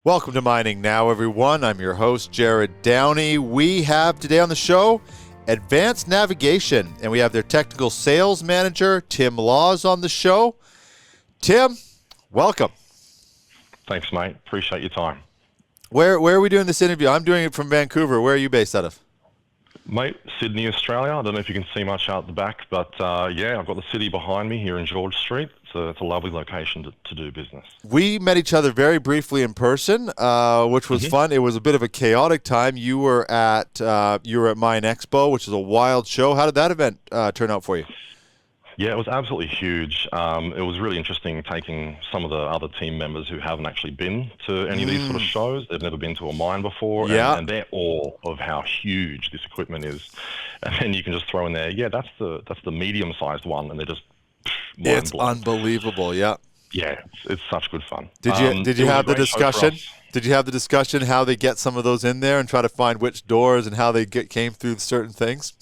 Welcome to Mining Now, everyone. I'm your host, Jared Downey. We have today on the show Advanced Navigation, and we have their technical sales manager, Tim Laws, on the show. Tim, welcome. Thanks, mate. Appreciate your time. Where are we doing this interview? I'm doing it from Vancouver. Where are you based out of? Mate, Sydney, Australia. I don't know if you can see much out the back, but I've got the city behind me here in George Street. It's a lovely location to do business. We met each other very briefly in person, which was fun. It was a bit of a chaotic time. You were at Mine Expo, which is a wild show. How did that event turn out for you? Yeah, it was absolutely huge. It was really interesting taking some of the other team members who haven't actually been to any of these sort of shows. They've never been to a mine before, and they're awe of how huge this equipment is. And then you can just throw in there, that's the medium-sized one, and they're just it's unbelievable. Yeah. Yeah, it's such good fun. Did you have the discussion? Did you have the discussion how they get some of those in there and try to find which doors and how they came through certain things?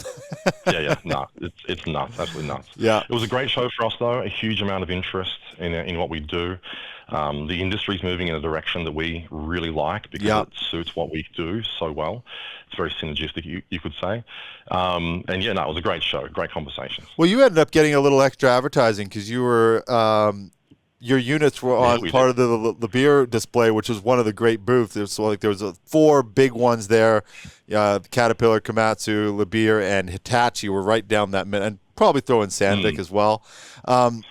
No, it's nuts, absolutely nuts. Yeah, it was a great show for us though. A huge amount of interest in what we do. The industry's moving in a direction that we really like because it suits what we do so well. It's very synergistic, you could say. It was a great show, great conversations. Well, you ended up getting a little extra advertising because you were. Your units were on part of the beer display, which was one of the great booths. There was 4 big ones there. Caterpillar, Komatsu, Liebherr, and Hitachi were right down that minute, and probably throw in Sandvik as well. And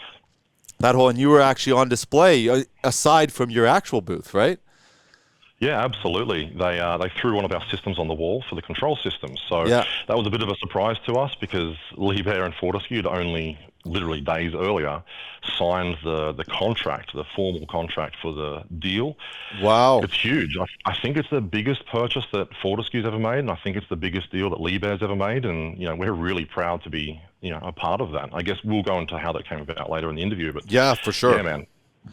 you were actually on display aside from your actual booth, right? Yeah, absolutely. They threw one of our systems on the wall for the control systems. So that was a bit of a surprise to us because Liebherr and Fortescue had only literally days earlier signed the contract, the formal contract for the deal. Wow. It's huge. I think it's the biggest purchase that Fortescue's ever made, and I think it's the biggest deal that Liebherr's ever made, and we're really proud to be a part of that. I guess we'll go into how that came about later in the interview, but yeah, for sure. Yeah, man.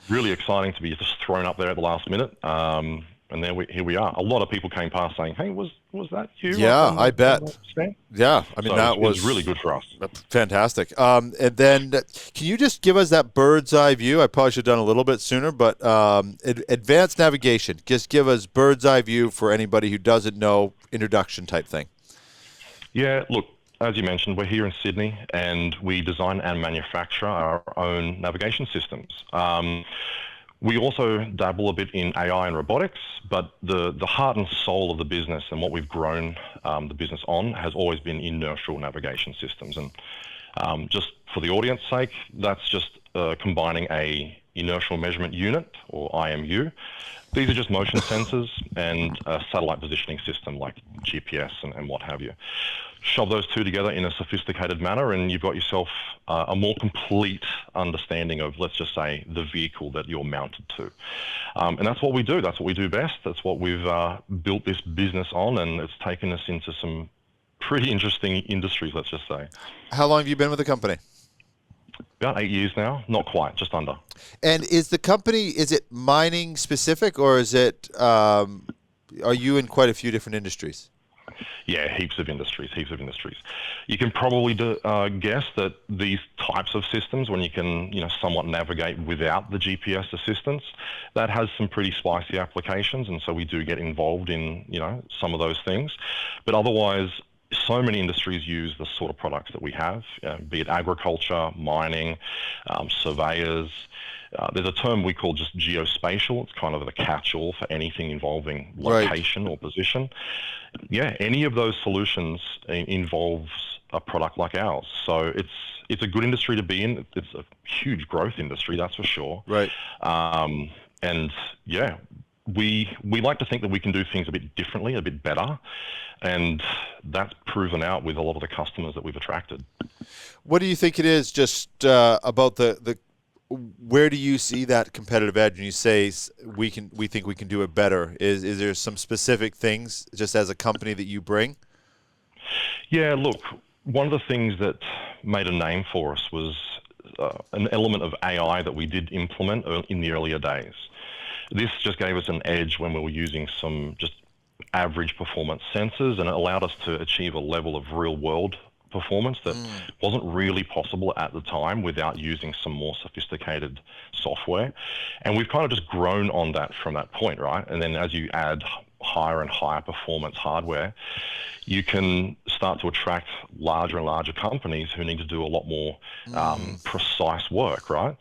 Really exciting to be just thrown up there at the last minute. And here we are. A lot of people came past saying, "Hey, was that you?" Yeah, I bet. Yeah, I mean, that was really good for us. Fantastic. And then, can you just give us that bird's eye view? I probably should have done a little bit sooner, but advanced navigation. Just give us bird's eye view for anybody who doesn't know, introduction type thing. Yeah, look, as you mentioned, we're here in Sydney, and we design and manufacture our own navigation systems. We also dabble a bit in AI and robotics, but the heart and soul of the business and what we've grown the business on has always been inertial navigation systems. And just for the audience sake, that's just combining a inertial measurement unit, or IMU. These are just motion sensors and a satellite positioning system like GPS and what have you. Shove those two together in a sophisticated manner, and you've got yourself a more complete understanding of, let's just say, the vehicle that you're mounted to. And that's what we do. That's what we do best. That's what we've built this business on, and it's taken us into some pretty interesting industries, let's just say. How long have you been with the company? About 8 years now. Not quite, just under. And is the company, is it mining specific, or is it, are you in quite a few different industries? Yeah, heaps of industries. You can probably guess that these types of systems, when you can, somewhat navigate without the GPS assistance, that has some pretty spicy applications, and so we do get involved in, some of those things. But otherwise, so many industries use the sort of products that we have, be it agriculture, mining, surveyors. There's a term we call just geospatial. It's kind of the catch-all for anything involving location or position. Yeah, any of those solutions involves a product like ours. So it's a good industry to be in. It's a huge growth industry, that's for sure. Right. We like to think that we can do things a bit differently, a bit better, and that's proven out with a lot of the customers that we've attracted. What do you think it is just about the where do you see that competitive edge when you say we think we can do it better? Is there some specific things just as a company that you bring? Yeah, look, one of the things that made a name for us was an element of AI that we did implement in the earlier days. This just gave us an edge when we were using some just average performance sensors, and it allowed us to achieve a level of real world performance that wasn't really possible at the time without using some more sophisticated software. And we've kind of just grown on that from that point, right? And then as you add higher and higher performance hardware, you can start to attract larger and larger companies who need to do a lot more precise work, right?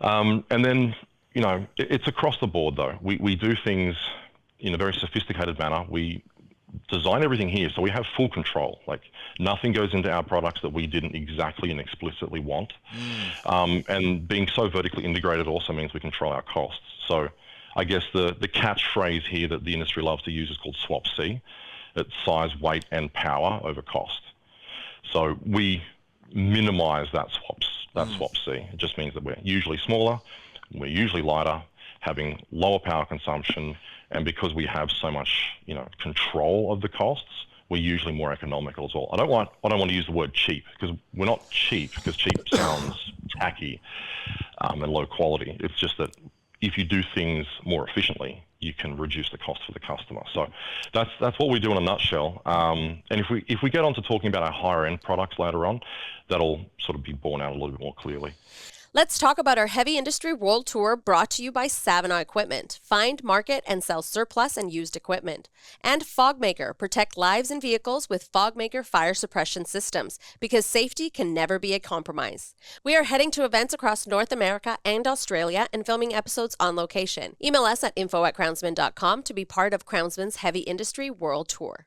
And then, you know, it's across the board though. We do things in a very sophisticated manner. We design everything here, so we have full control. Like, nothing goes into our products that we didn't exactly and explicitly want. And being so vertically integrated also means we control our costs. So I guess the catchphrase here that the industry loves to use is called swap C. It's size, weight, and power over cost. So we minimize that swap C. It just means that we're usually smaller, we're usually lighter, having lower power consumption, and because we have so much, you know, control of the costs, we're usually more economical as well. I don't want to use the word cheap, because we're not cheap, because cheap sounds tacky and low quality. It's just that if you do things more efficiently, you can reduce the cost for the customer. So that's what we do in a nutshell. And if we get on to talking about our higher end products later on, that'll sort of be borne out a little bit more clearly. Let's talk about our Heavy Industry World Tour, brought to you by Savona Equipment. Find, market, and sell surplus and used equipment. And FogMaker. Protect lives and vehicles with FogMaker fire suppression systems, because safety can never be a compromise. We are heading to events across North America and Australia and filming episodes on location. Email us at info@crownsman.com to be part of Crownsman's Heavy Industry World Tour.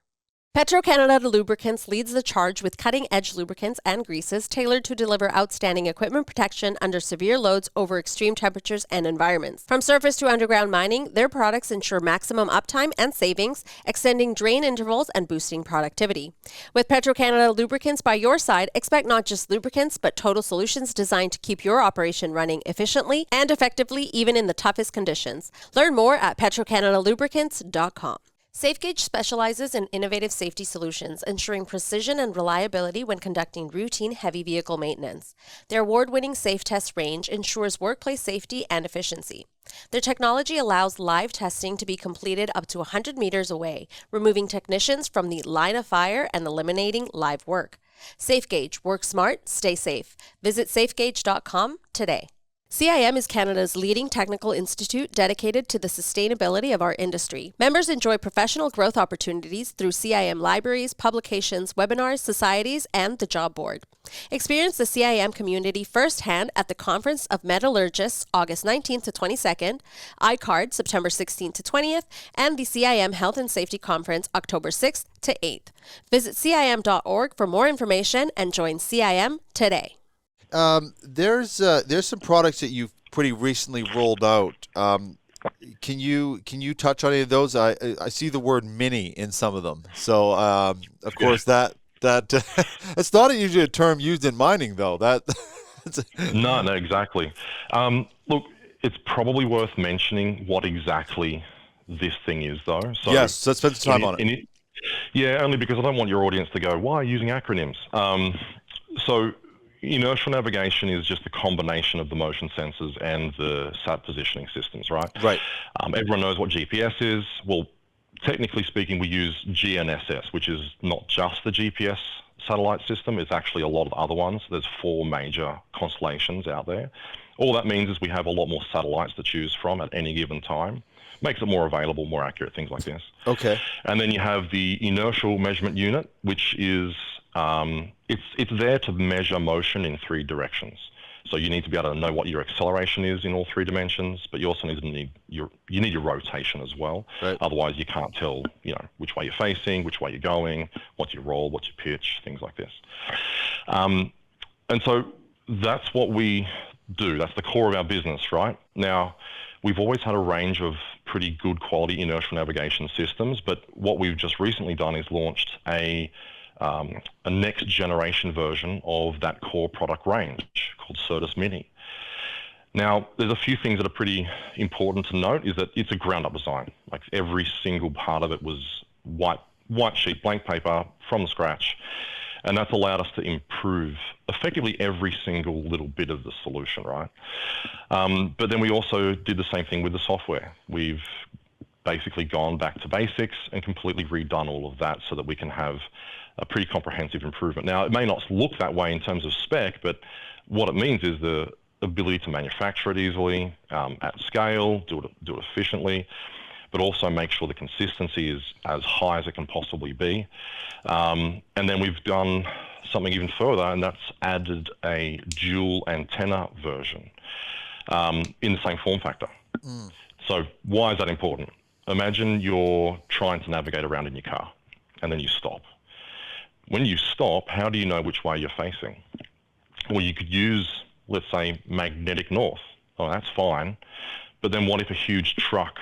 Petro-Canada Lubricants leads the charge with cutting-edge lubricants and greases tailored to deliver outstanding equipment protection under severe loads over extreme temperatures and environments. From surface to underground mining, their products ensure maximum uptime and savings, extending drain intervals and boosting productivity. With Petro-Canada Lubricants by your side, expect not just lubricants, but total solutions designed to keep your operation running efficiently and effectively, even in the toughest conditions. Learn more at petrocanadalubricants.com. SafeGauge specializes in innovative safety solutions, ensuring precision and reliability when conducting routine heavy vehicle maintenance. Their award-winning Safe Test range ensures workplace safety and efficiency. Their technology allows live testing to be completed up to 100 meters away, removing technicians from the line of fire and eliminating live work. SafeGauge. Work smart, stay safe. Visit safegauge.com today. CIM is Canada's leading technical institute dedicated to the sustainability of our industry. Members enjoy professional growth opportunities through CIM libraries, publications, webinars, societies, and the job board. Experience the CIM community firsthand at the Conference of Metallurgists, August 19th to 22nd, ICARD, September 16th to 20th, and the CIM Health and Safety Conference, October 6th to 8th. Visit CIM.org for more information and join CIM today. There's some products that you've pretty recently rolled out. Can you touch on any of those? I see the word mini in some of them. So of course that it's not usually a term used in mining though. No, exactly. Look, it's probably worth mentioning what exactly this thing is though. So yes, let's spend some time on it. Yeah, only because I don't want your audience to go, why are you using acronyms? So inertial navigation is just a combination of the motion sensors and the sat positioning systems, right? Right. Everyone knows what GPS is. Well, technically speaking, we use GNSS, which is not just the GPS satellite system. It's actually a lot of other ones. There's 4 major constellations out there. All that means is we have a lot more satellites to choose from at any given time. Makes it more available, more accurate, things like this. Okay. And then you have the inertial measurement unit, which is it's there to measure motion in 3 directions. So you need to be able to know what your acceleration is in all 3 dimensions, but you also need your rotation as well. Right. Otherwise, you can't tell, which way you're facing, which way you're going, what's your roll, what's your pitch, things like this. And so that's what we do. That's the core of our business, right? Now, we've always had a range of pretty good quality inertial navigation systems, but what we've just recently done is launched a next generation version of that core product range called Certus Mini. Now, there's a few things that are pretty important to note is that it's a ground up design. Like every single part of it was white sheet, blank paper from scratch. And that's allowed us to improve effectively every single little bit of the solution, right? But then we also did the same thing with the software. We've basically gone back to basics and completely redone all of that so that we can have a pretty comprehensive improvement. Now, it may not look that way in terms of spec, but what it means is the ability to manufacture it easily, at scale, do it efficiently, but also make sure the consistency is as high as it can possibly be. And then we've done something even further, and that's added a dual antenna version in the same form factor. So why is that important? Imagine you're trying to navigate around in your car, and then you stop. When you stop, how do you know which way you're facing? Well, you could use, let's say, magnetic north. Oh, that's fine. But then what if a huge truck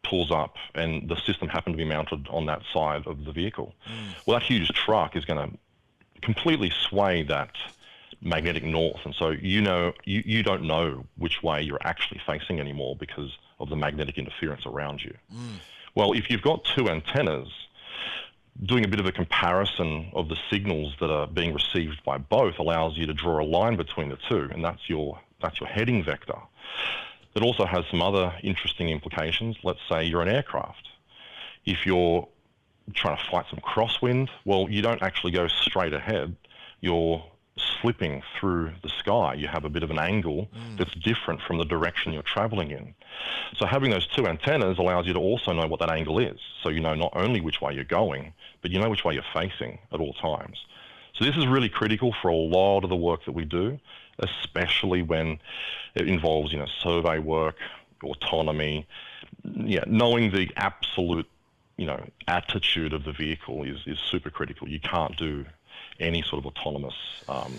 pulls up and the system happened to be mounted on that side of the vehicle? Well, that huge truck is going to completely sway that magnetic north. And so you don't know which way you're actually facing anymore because of the magnetic interference around you. Well, if you've got two antennas, doing a bit of a comparison of the signals that are being received by both allows you to draw a line between the two, and that's your heading vector. It also has some other interesting implications. Let's say you're an aircraft. If you're trying to fight some crosswind, well, you don't actually go straight ahead. You're slipping through the sky. You have a bit of an angle that's different from the direction you're traveling in. So having those two antennas allows you to also know what that angle is. So you know not only which way you're going, but you know which way you're facing at all times. So this is really critical for a lot of the work that we do, especially when it involves, survey work, autonomy. Knowing the absolute, attitude of the vehicle is super critical. You can't do any sort of autonomous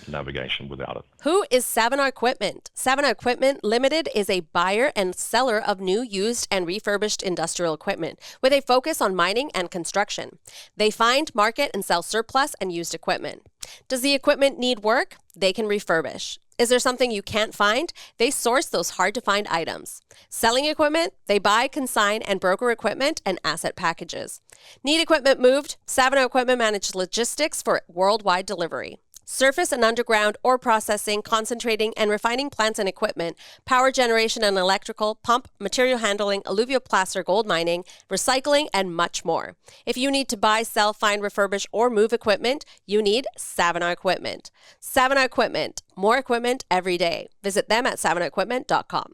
navigation without it. Who is Savona Equipment? Savona Equipment Limited is a buyer and seller of new, used, and refurbished industrial equipment with a focus on mining and construction. They find, market, and sell surplus and used equipment. Does the equipment need work? They can refurbish. Is there something you can't find? They source those hard-to-find items. Selling equipment? They buy, consign, and broker equipment and asset packages. Need equipment moved? Savona Equipment manages logistics for worldwide delivery. Surface and underground ore processing, concentrating, and refining plants and equipment, power generation and electrical, pump, material handling, alluvial placer, gold mining, recycling, and much more. If you need to buy, sell, find, refurbish, or move equipment, you need Savona Equipment. Savona Equipment, more equipment every day. Visit them at savonaequipment.com.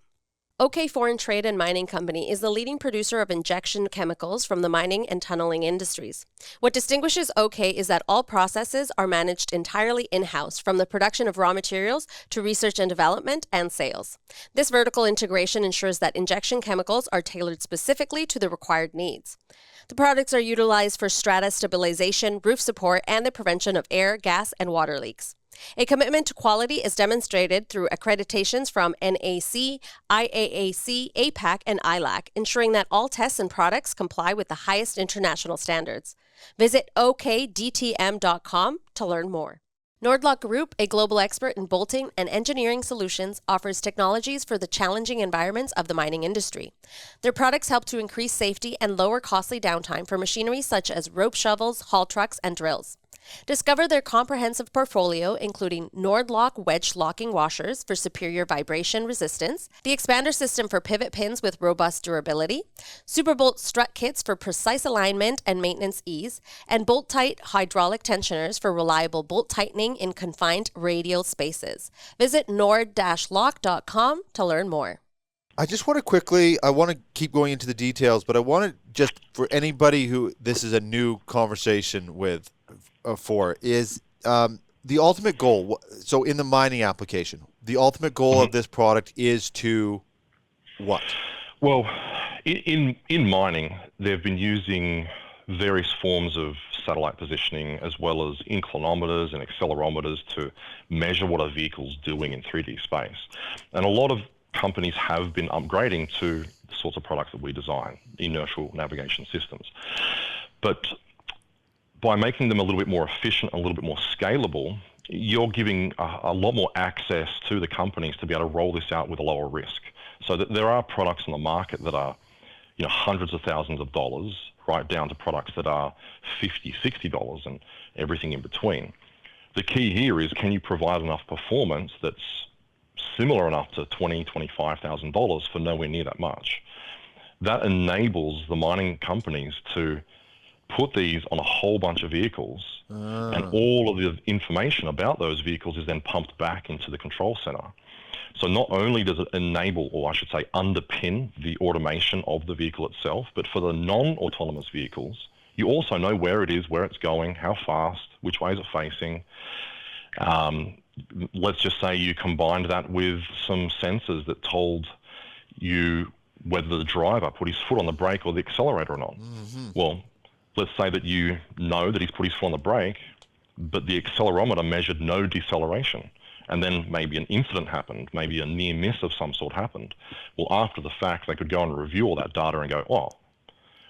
OK Foreign Trade and Mining Company is the leading producer of injection chemicals from the mining and tunneling industries. What distinguishes OK is that all processes are managed entirely in-house, from the production of raw materials to research and development and sales. This vertical integration ensures that injection chemicals are tailored specifically to the required needs. The products are utilized for strata stabilization, roof support, and the prevention of air, gas, and water leaks. A commitment to quality is demonstrated through accreditations from NAC, IAAC, APAC, and ILAC, ensuring that all tests and products comply with the highest international standards. Visit okdtm.com to learn more. Nordlock Group, a global expert in bolting and engineering solutions, offers technologies for the challenging environments of the mining industry. Their products help to increase safety and lower costly downtime for machinery such as rope shovels, haul trucks, and drills. Discover their comprehensive portfolio, including Nordlock wedge locking washers for superior vibration resistance, the expander system for pivot pins with robust durability, Superbolt strut kits for precise alignment and maintenance ease, and bolt-tight hydraulic tensioners for reliable bolt tightening in confined radial spaces. Visit nord-lock.com to learn more. I just want to quickly, I want to keep going into the details, but I want to just, for anybody who this is a new conversation with, is the ultimate goal. So in the mining application, the ultimate goal of this product is to what? Well, in mining, they've been using various forms of satellite positioning as well as inclinometers and accelerometers to measure what a vehicle's doing in 3D space. And a lot of companies have been upgrading to the sorts of products that we design, inertial navigation systems. But by making them a little bit more efficient, a little bit more scalable, you're giving a lot more access to the companies to be able to roll this out with a lower risk. So that there are products on the market that are, hundreds of thousands of dollars, right down to products that are $50, $60 and everything in between. The key here is, can you provide enough performance that's similar enough to $20,000, $25,000 for nowhere near that much? That enables the mining companies to put these on a whole bunch of vehicles, and all of the information about those vehicles is then pumped back into the control center. So not only does it enable, or I should say underpin, the automation of the vehicle itself, but for the non-autonomous vehicles, you also know where it is, where it's going, how fast, which way is it facing. Let's just say you combined that with some sensors that told you whether the driver put his foot on the brake or the accelerator or not. Well, let's say that you know that he's put his foot on the brake, but the accelerometer measured no deceleration. And then maybe an incident happened, maybe a near miss of some sort happened. Well, after the fact, they could go and review all that data and go, oh,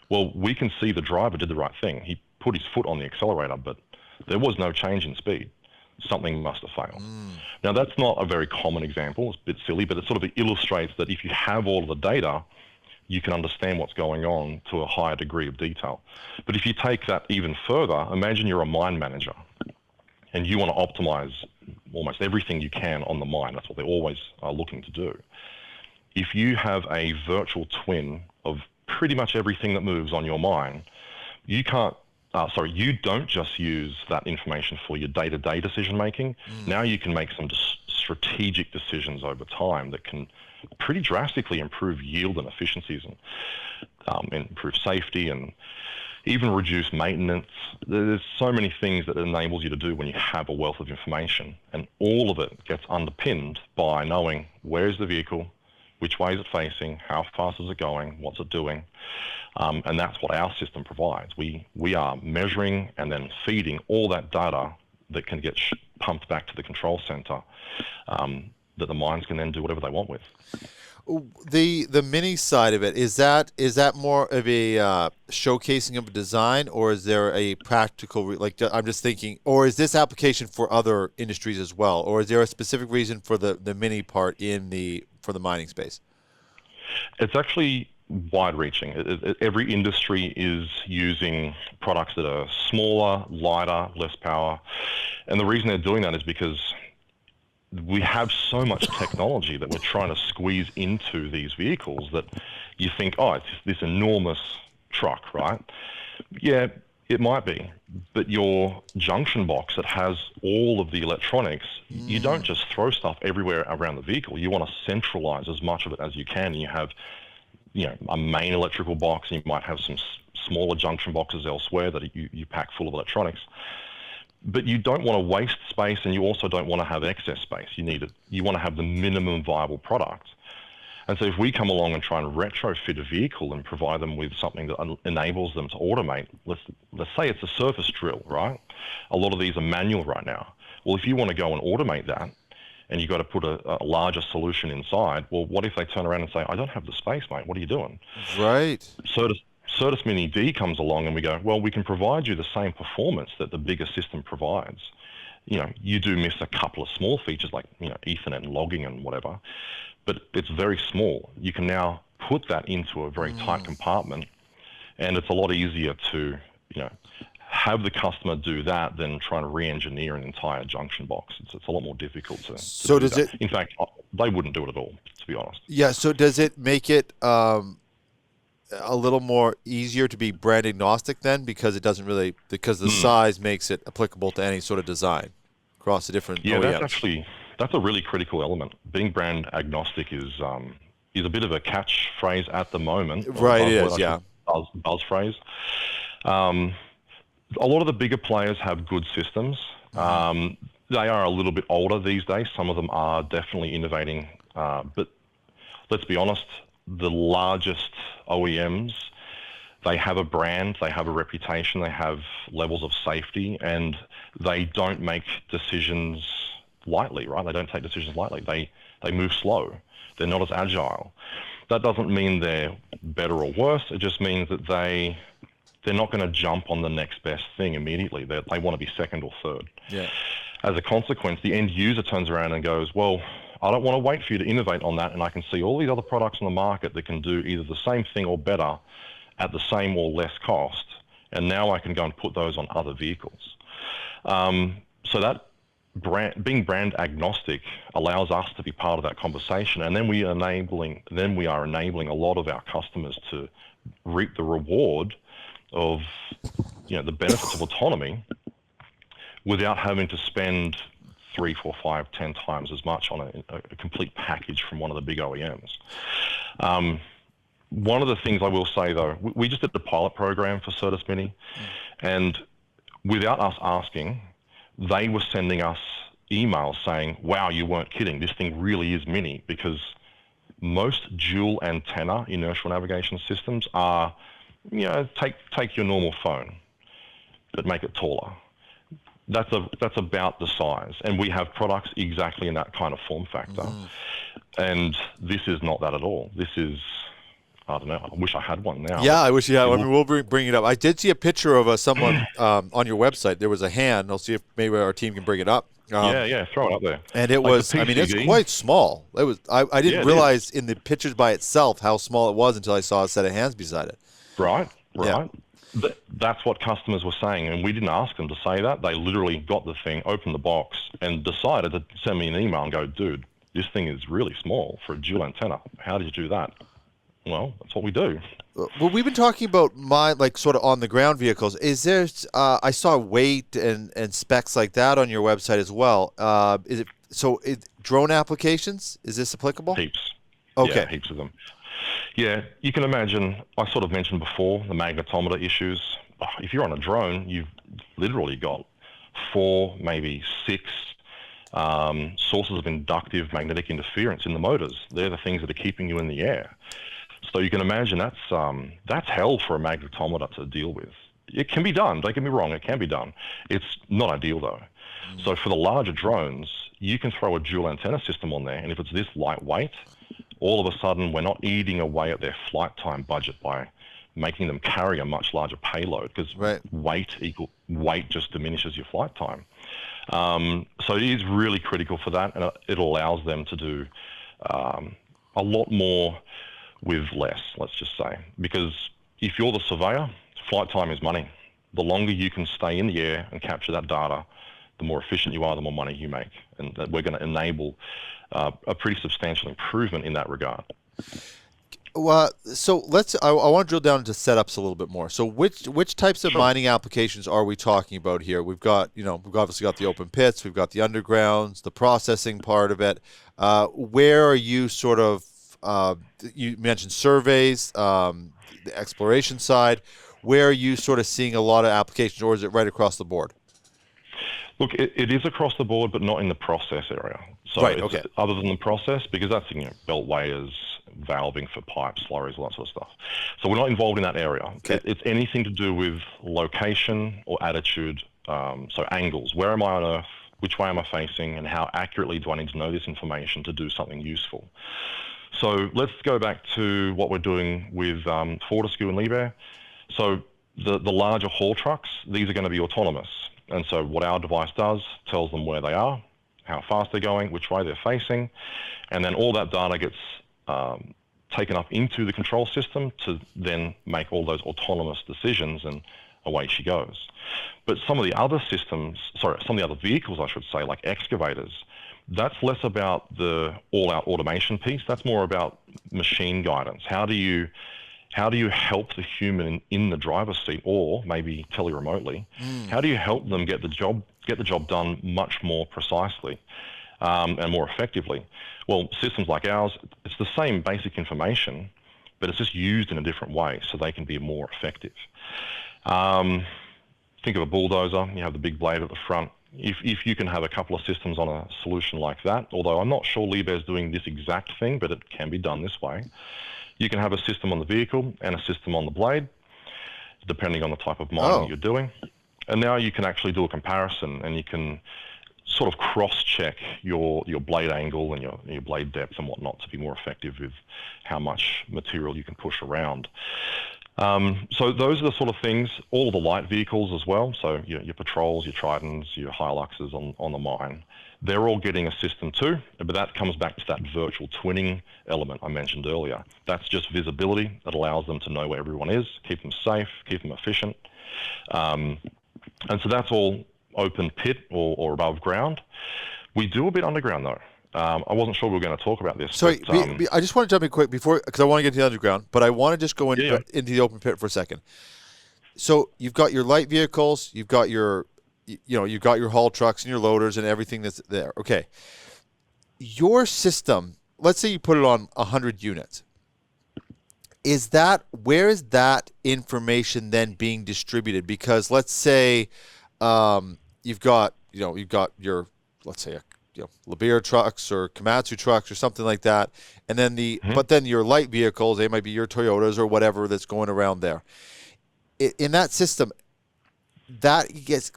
well, we can see the driver did the right thing. He put his foot on the accelerator, but there was no change in speed. Something must have failed. Now, that's not a very common example. It's a bit silly, but it sort of illustrates that if you have all of the data, you can understand what's going on to a higher degree of detail. But if you take that even further, imagine you're a mine manager and you want to optimize almost everything you can on the mine. That's what they always are looking to do. If you have a virtual twin of pretty much everything that moves on your mine, you don't just use that information for your day-to-day decision making. Now you can make some strategic decisions over time that can pretty drastically improve yield and efficiencies, and improve safety, and even reduce maintenance. There's so many things that it enables you to do when you have a wealth of information, and all of it gets underpinned by knowing where's the vehicle, which way is it facing, how fast is it going, what's it doing, and that's what our system provides. We are measuring and then feeding all that data that can get pumped back to the control center, that the mines can then do whatever they want with. The mini side of it, is that more of a showcasing of a design, or is there a practical I'm just thinking, or is this application for other industries as well, or is there a specific reason for the mini part for the mining space? It's actually wide-reaching. Every industry is using products that are smaller, lighter, less power, and the reason they're doing that is because we have so much technology that we're trying to squeeze into these vehicles that you think, oh, it's this enormous truck, right? Yeah, it might be, but your junction box that has all of the electronics, you don't just throw stuff everywhere around the vehicle. You want to centralize as much of it as you can. You have, a main electrical box, and you might have some smaller junction boxes elsewhere that you pack full of electronics. But you don't want to waste space, and you also don't want to have excess space. You want to have the minimum viable product. And so if we come along and try and retrofit a vehicle and provide them with something that enables them to automate, let's say it's a surface drill, right? A lot of these are manual right now. Well, if you want to go and automate that, and you've got to put a larger solution inside, well, what if they turn around and say, I don't have the space, mate, what are you doing? Right. Certus Mini D comes along and we go, well, we can provide you the same performance that the bigger system provides. You do miss a couple of small features like, Ethernet and logging and whatever, but it's very small. You can now put that into a very tight compartment, and it's a lot easier to, have the customer do that than trying to re-engineer an entire junction box. It's a lot more difficult to So do does that. it? In fact, they wouldn't do it at all, to be honest. Yeah. So does it make it a little more easier to be brand agnostic then, because it doesn't really, because the size makes it applicable to any sort of design across the different OEMs? That's a really critical element. Being brand agnostic is a bit of a catchphrase at the moment. Right, it is, yeah. Buzz phrase. A lot of the bigger players have good systems. They are a little bit older these days. Some of them are definitely innovating. But let's be honest, the largest OEMs, they have a brand, they have a reputation, they have levels of safety, and they don't make decisions lightly, right? They don't take decisions lightly. They move slow. They're not as agile. That doesn't mean they're better or worse. It just means that they're not going to jump on the next best thing immediately. They want to be second or third. Yeah. As a consequence, the end user turns around and goes, well, I don't want to wait for you to innovate on that, and I can see all these other products on the market that can do either the same thing or better at the same or less cost, and now I can go and put those on other vehicles. So that being brand agnostic allows us to be part of that conversation, and then we are enabling a lot of our customers to reap the reward of the benefits of autonomy without having to spend 3, 4, 5, 10 times as much on a complete package from one of the big OEMs. One of the things I will say, though, we just did the pilot program for Certus Mini, and without us asking, they were sending us emails saying, wow, you weren't kidding, this thing really is mini, because most dual antenna inertial navigation systems are, take your normal phone, but make it taller. That's about the size, and we have products exactly in that kind of form factor. And this is not that at all. This is, I don't know, I wish I had one now. Yeah, I wish you had one. I mean, we'll bring it up. I did see a picture of someone on your website. There was a hand. I'll see if maybe our team can bring it up. Yeah, throw it up there. And it was, I mean, it's quite small. It was. I didn't realize in the pictures by itself how small it was until I saw a set of hands beside it. Right. Yeah. That's what customers were saying, and we didn't ask them to say that. They literally got the thing, opened the box, and decided to send me an email and go, dude, this thing is really small for a dual antenna. How did you do that? Well, that's what we do. Well, we've been talking about sort of on the ground vehicles. Is there? I saw weight and specs like that on your website as well. Is it drone applications? Is this applicable? Heaps. Okay. Yeah, heaps of them. Yeah, you can imagine. I sort of mentioned before the magnetometer issues. If you're on a drone, you've literally got 4, maybe 6 sources of inductive magnetic interference in the motors. They're the things that are keeping you in the air. So you can imagine that's hell for a magnetometer to deal with. It can be done, don't get me wrong, it can be done. It's not ideal though. So for the larger drones, you can throw a dual antenna system on there, and if it's this lightweight, all of a sudden we're not eating away at their flight time budget by making them carry a much larger payload, because weight just diminishes your flight time. So it is really critical for that, and it allows them to do a lot more with less, let's just say. Because if you're the surveyor, flight time is money. The longer you can stay in the air and capture that data, the more efficient you are, the more money you make. And we're going to enable a pretty substantial improvement in that regard. Well, so I want to drill down into setups a little bit more. So which types of mining applications are we talking about here? We've obviously got the open pits, we've got the undergrounds, the processing part of it. Where are you sort of, you mentioned surveys, the exploration side. Where are you sort of seeing a lot of applications, or is it right across the board? Look, it is across the board, but not in the process area. So other than the process, because that's belt weighers, valving for pipes, slurries, all that sort of stuff. So we're not involved in that area. Okay. It's anything to do with location or attitude, so angles. Where am I on Earth? Which way am I facing? And how accurately do I need to know this information to do something useful? So let's go back to what we're doing with Fortescue and Liebherr. So the larger haul trucks, these are going to be autonomous. And so what our device does, tells them where they are, how fast they're going, which way they're facing, and then all that data gets taken up into the control system to then make all those autonomous decisions, and away she goes. But some of the other vehicles, I should say, like excavators, that's less about the all-out automation piece. That's more about machine guidance. How do you help the human in the driver's seat, or maybe tele-remotely? How do you help them get the job done much more precisely and more effectively? Well, systems like ours, it's the same basic information, but it's just used in a different way so they can be more effective. Think of a bulldozer. You have the big blade at the front. If you can have a couple of systems on a solution like that, although I'm not sure Liebherr's doing this exact thing, but it can be done this way. You can have a system on the vehicle and a system on the blade, depending on the type of mining you're doing. And now you can actually do a comparison, and you can sort of cross-check your blade angle and your blade depth and whatnot to be more effective with how much material you can push around. So those are the sort of things, all of the light vehicles as well, so your Patrols, your Tritons, your Hiluxes on the mine, they're all getting a system too, but that comes back to that virtual twinning element I mentioned earlier. That's just visibility that allows them to know where everyone is, keep them safe, keep them efficient. And so that's all open pit or above ground. We do a bit underground though. I wasn't sure we were going to talk about this. Sorry, I just want to jump in quick before, because I want to get to the underground, but I want to just go into the open pit for a second. So you've got your light vehicles, you've got your you've got your haul trucks and your loaders and everything that's there. Okay. Your system, let's say you put it on 100 units. Where is that information then being distributed? Because let's say you've got your, let's say, Liebherr trucks or Komatsu trucks or something like that, and then but then your light vehicles, they might be your Toyotas or whatever that's going around there. In that system, that gets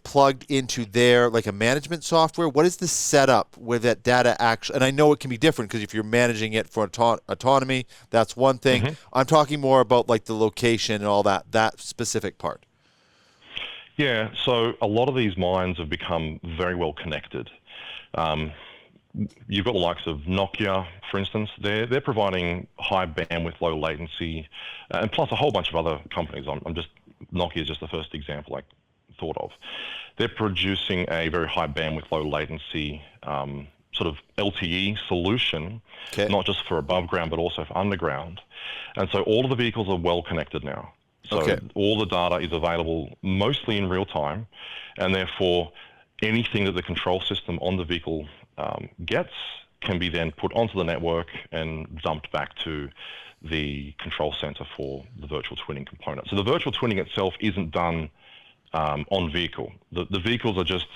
plugged into their, like, a management software. What is the setup with that data actually? And I know it can be different because if you're managing it for autonomy, that's one thing. I'm talking more about like the location and all that specific part. Yeah, so a lot of these mines have become very well connected. You've got the likes of Nokia, for instance. They're providing high bandwidth, low latency, and plus a whole bunch of other companies. Nokia is just the first example I thought of. They're producing a very high bandwidth, low latency sort of LTE solution, not just for above ground but also for underground. And so all of the vehicles are well connected now. So all the data is available mostly in real time, and therefore anything that the control system on the vehicle gets can be then put onto the network and dumped back to the control center for the virtual twinning component. So the virtual twinning itself isn't done on vehicle. The vehicles are just,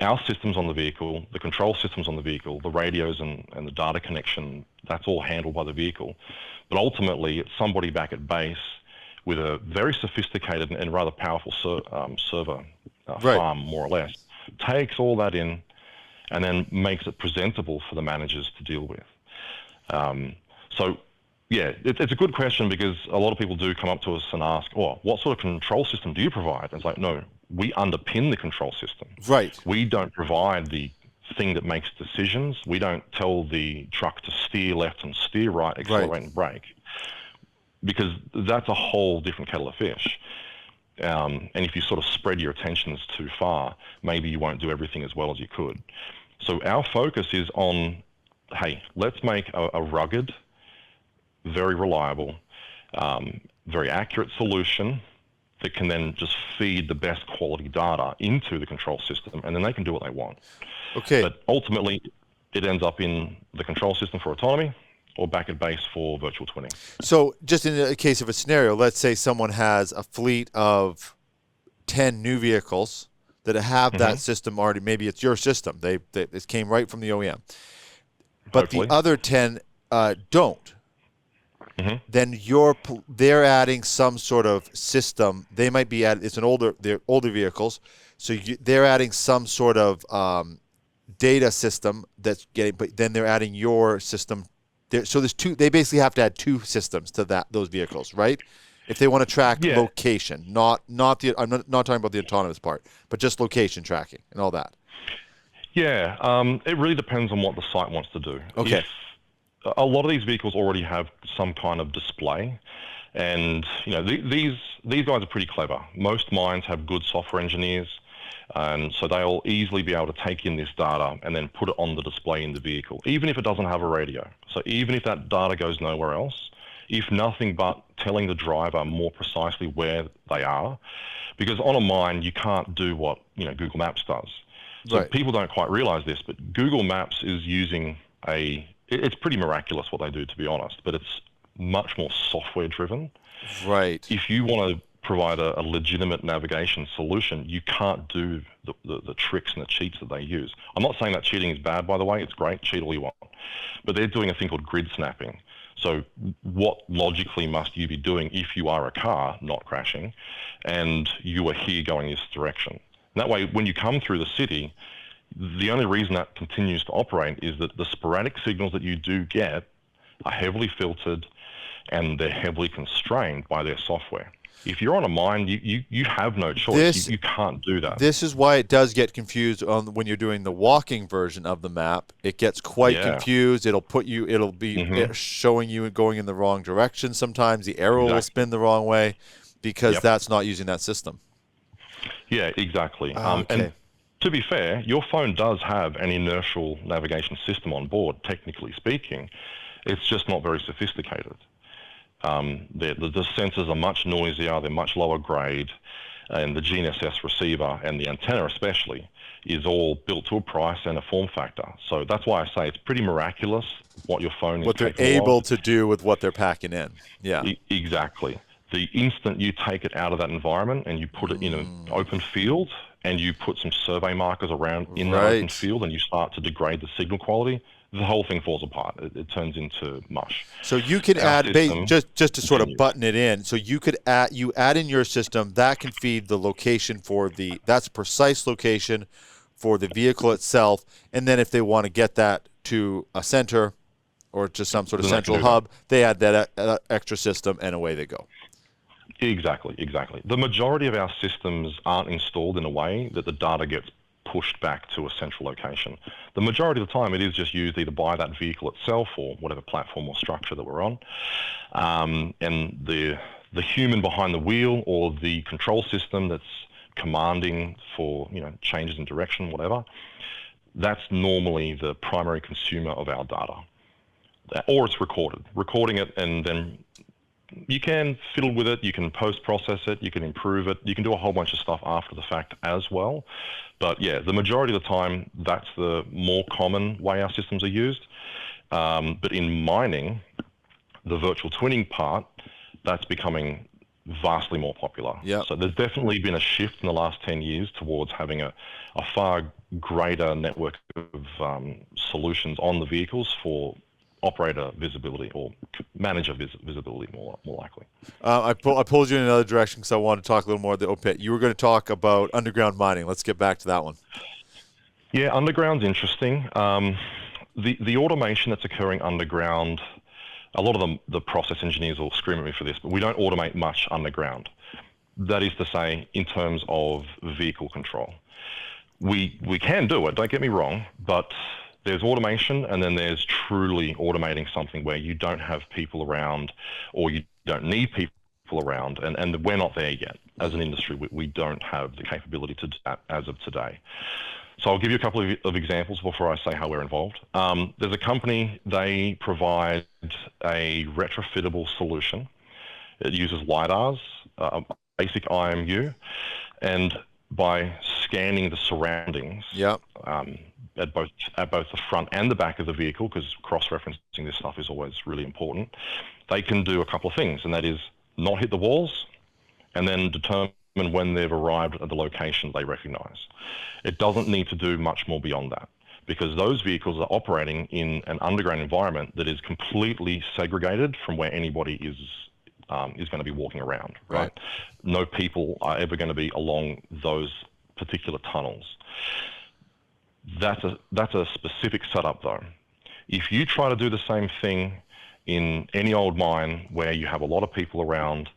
our systems on the vehicle, the control systems on the vehicle, the radios and the data connection, that's all handled by the vehicle. But ultimately, it's somebody back at base with a very sophisticated and rather powerful server farm, more or less, takes all that in and then makes it presentable for the managers to deal with. So, yeah, it's a good question because a lot of people do come up to us and ask, what sort of control system do you provide? And it's like, no, we underpin the control system. Right. We don't provide the thing that makes decisions. We don't tell the truck to steer left and steer right, accelerate and brake, because that's a whole different kettle of fish. And if you sort of spread your attentions too far, maybe you won't do everything as well as you could. So our focus is on, hey, let's make a rugged, very reliable, very accurate solution that can then just feed the best quality data into the control system, and then they can do what they want. Okay. But ultimately, it ends up in the control system for autonomy or back at base for virtual twinning. So just in the case of a scenario, let's say someone has a fleet of 10 new vehicles that have that system already. Maybe it's your system. It came right from the OEM. But Hopefully. the other 10 don't. Then they're adding some sort of system. They might be they're older vehicles, so they're adding some sort of data system that's getting. But then they're adding your system. So there's two. They basically have to add two systems to those vehicles, right? If they want to track location, not the. I'm not talking about the autonomous part, but just location tracking and all that. Yeah, it really depends on what the site wants to do. Okay. A lot of these vehicles already have some kind of display, and these guys are pretty clever. Most mines have good software engineers, and so they'll easily be able to take in this data and then put it on the display in the vehicle, even if it doesn't have a radio. So even if that data goes nowhere else, if nothing but telling the driver more precisely where they are, because on a mine you can't do what Google Maps does. So people don't quite realize this, but Google Maps is using it's pretty miraculous what they do, to be honest, but it's much more software driven. Right. If you want to provide a legitimate navigation solution, you can't do the tricks and the cheats that they use. I'm not saying that cheating is bad, by the way. It's great. Cheat all you want. But they're doing a thing called grid snapping. So what logically must you be doing if you are a car not crashing and you are here going this direction? And that way, when you come through the city, the only reason that continues to operate is that the sporadic signals that you do get are heavily filtered and they're heavily constrained by their software. If you're on a mine, you have no choice. You can't do that. This is why it does get confused when you're doing the walking version of the map. It gets quite confused. It'll be showing you going in the wrong direction sometimes. The arrow will spin the wrong way because that's not using that system. Yeah, exactly. Okay. And to be fair, your phone does have an inertial navigation system on board, technically speaking. It's just not very sophisticated. The sensors are much noisier, they're much lower grade, and the GNSS receiver and the antenna especially is all built to a price and a form factor. So that's why I say it's pretty miraculous what your phone is what they're capable able of. to do with what they're packing in. Yeah. Exactly. The instant you take it out of that environment and you put it in an open field and you put some survey markers around in that open field and you start to degrade the signal quality, the whole thing falls apart. It turns into mush. So you can add, just to sort of button it in, so you could add in your system, that can feed the location for that's precise location for the vehicle itself, and then if they want to get that to a center or to some sort of central hub, they add that extra system and away they go. Exactly. The majority of our systems aren't installed in a way that the data gets pushed back to a central location. The majority of the time it is just used either by that vehicle itself or whatever platform or structure that we're on. And the human behind the wheel or the control system that's commanding for changes in direction, whatever, that's normally the primary consumer of our data. Or it's recording it, and then you can fiddle with it, you can post-process it, you can improve it, you can do a whole bunch of stuff after the fact as well. But yeah, the majority of the time, that's the more common way our systems are used. But in mining, the virtual twinning part, that's becoming vastly more popular. Yep. So there's definitely been a shift in the last 10 years towards having a far greater network of solutions on the vehicles for operator visibility or manager visibility, more likely. I pulled you in another direction because I wanted to talk a little more of the OPIT. You were going to talk about underground mining. Let's get back to that one. Yeah, underground's interesting. The automation that's occurring underground, a lot of the process engineers will scream at me for this, but we don't automate much underground. That is to say, in terms of vehicle control. We can do it, don't get me wrong, but there's automation and then there's truly automating something where you don't have people around or you don't need people around, and we're not there yet. As an industry, we don't have the capability to do that as of today. So I'll give you a couple of examples before I say how we're involved. There's a company, they provide a retrofittable solution. It uses LiDARs, basic IMU, and by scanning the surroundings at both the front and the back of the vehicle, because cross-referencing this stuff is always really important, they can do a couple of things, and that is not hit the walls and then determine when they've arrived at the location they recognize. It doesn't need to do much more beyond that, because those vehicles are operating in an underground environment that is completely segregated from where anybody is going to be walking around, right? No people are ever going to be along those particular tunnels. That's a specific setup though. If you try to do the same thing in any old mine where you have a lot of people around,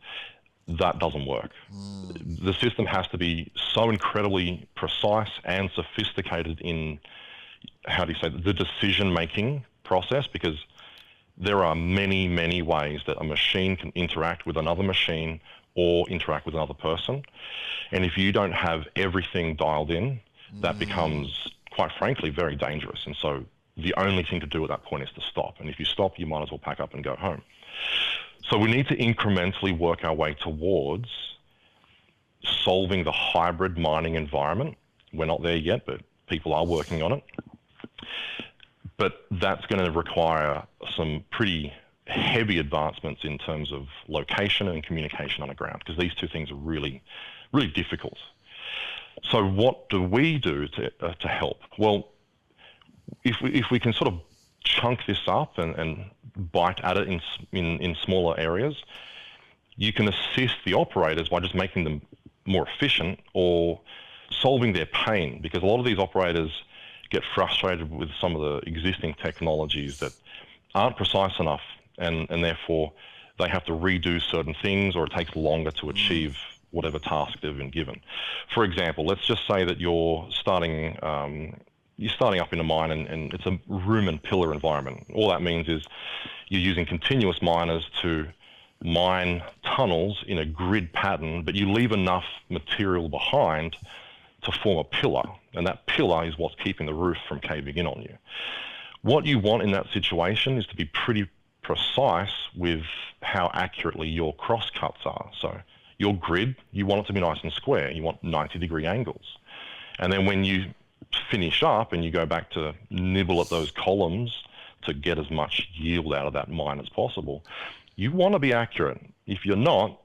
that doesn't work. The system has to be so incredibly precise and sophisticated in, the decision-making process, because there are many, many ways that a machine can interact with another machine or interact with another person. And if you don't have everything dialed in, that becomes, quite frankly, very dangerous. And so the only thing to do at that point is to stop. And if you stop, you might as well pack up and go home. So we need to incrementally work our way towards solving the hybrid mining environment. We're not there yet, but people are working on it. But that's going to require some pretty heavy advancements in terms of location and communication underground, because these two things are really, really difficult. So what do we do to help? Well, if we can sort of chunk this up and bite at it in smaller areas, you can assist the operators by just making them more efficient or solving their pain, because a lot of these operators get frustrated with some of the existing technologies that aren't precise enough, and therefore they have to redo certain things, or it takes longer to achieve whatever task they've been given. For example, let's just say that you're starting up in a mine and it's a room and pillar environment. All that means is you're using continuous miners to mine tunnels in a grid pattern, but you leave enough material behind to form a pillar, and that pillar is what's keeping the roof from caving in on you. What you want in that situation is to be pretty precise with how accurately your cross cuts are. So your grid, you want it to be nice and square. You want 90-degree angles. And then when you finish up and you go back to nibble at those columns to get as much yield out of that mine as possible, you want to be accurate. If you're not,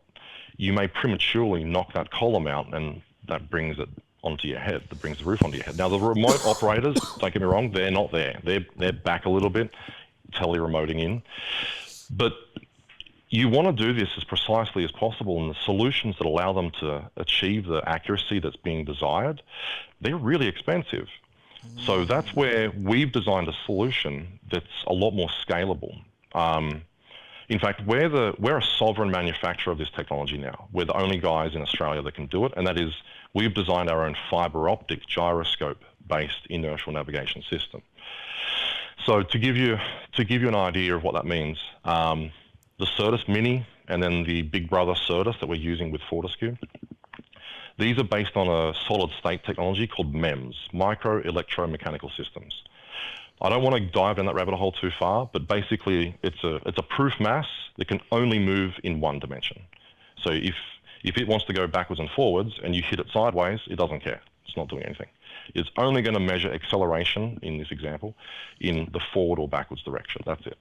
you may prematurely knock that column out, and that brings it onto your head, that brings the roof onto your head. Now, the remote operators, don't get me wrong, they're not there. They're back a little bit, tele-remoting in. But you want to do this as precisely as possible, and the solutions that allow them to achieve the accuracy that's being desired, they're really expensive. So that's where we've designed a solution that's a lot more scalable. In fact, we're a sovereign manufacturer of this technology now. We're the only guys in Australia that can do it, and that is we've designed our own fiber optic gyroscope-based inertial navigation system. So to give you an idea of what that means, the Certus Mini and then the big brother Certus that we're using with Fortescue, these are based on a solid-state technology called MEMS, Micro Electromechanical Systems. I don't want to dive down that rabbit hole too far, but basically it's a proof mass that can only move in one dimension. So if it wants to go backwards and forwards and you hit it sideways, it doesn't care. It's not doing anything. It's only going to measure acceleration, in this example, in the forward or backwards direction. That's it.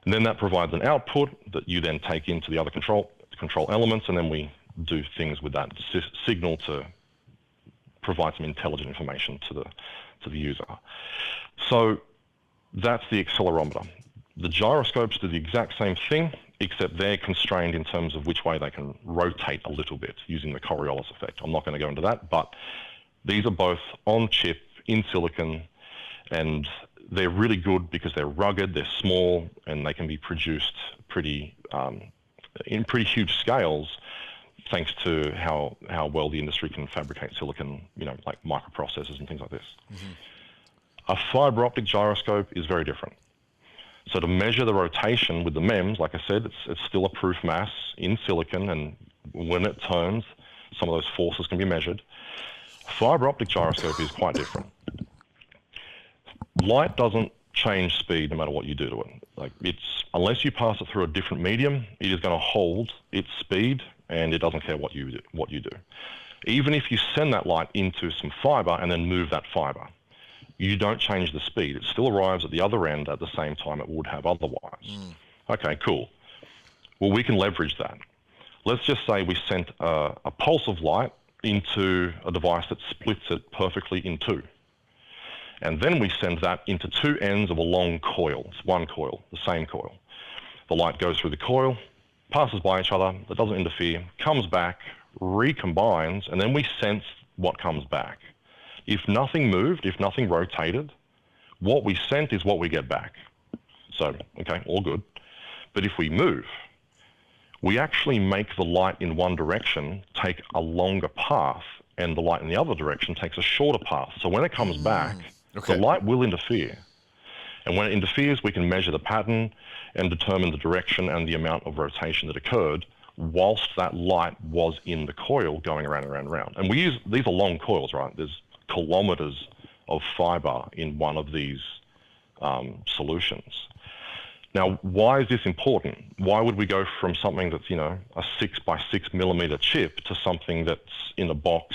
And then that provides an output that you then take into the other control elements, and then we do things with that signal to provide some intelligent information to the user. So that's the accelerometer. The gyroscopes do the exact same thing, except they're constrained in terms of which way they can rotate a little bit using the Coriolis effect. I'm not going to go into that, but these are both on chip, in silicon, and they're really good because they're rugged, they're small, and they can be produced in pretty huge scales, thanks to how well the industry can fabricate silicon, like microprocessors and things like this. Mm-hmm. A fiber optic gyroscope is very different. So to measure the rotation with the MEMS, like I said, it's still a proof mass in silicon, and when it turns, some of those forces can be measured. A fiber optic gyroscope is quite different. Light doesn't change speed no matter what you do to it. Unless you pass it through a different medium, it is going to hold its speed, and it doesn't care what you do. Even if you send that light into some fiber and then move that fiber, you don't change the speed. It still arrives at the other end at the same time it would have otherwise. Okay, cool. Well, we can leverage that. Let's just say we sent a pulse of light into a device that splits it perfectly in two. And then we send that into two ends of a long coil. It's one coil, the same coil. The light goes through the coil, passes by each other, that doesn't interfere, comes back, recombines, and then we sense what comes back. If nothing moved, if nothing rotated, what we sent is what we get back. So, okay, all good. But if we move, we actually make the light in one direction take a longer path, and the light in the other direction takes a shorter path. So when it comes back, the light will interfere. And when it interferes, we can measure the pattern and determine the direction and the amount of rotation that occurred whilst that light was in the coil going around and around and around. And these are long coils, right? There's kilometers of fiber in one of these solutions. Now, why is this important? Why would we go from something that's, a 6 by 6 millimeter chip to something that's in a box,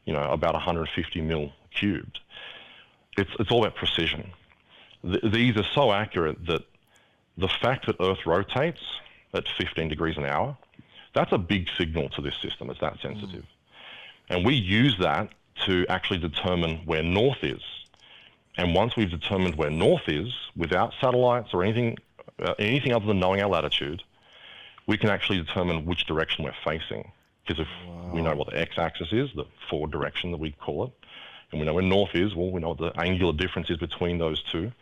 about 150 mil cubed? It's all about precision. These are so accurate that the fact that Earth rotates at 15 degrees an hour, that's a big signal to this system. It's that sensitive. And we use that to actually determine where north is. And once we've determined where north is, without satellites or anything other than knowing our latitude, we can actually determine which direction we're facing. Because if we know what the x-axis is, the forward direction that we call it, and we know where north is, well, we know what the angular difference is between those two,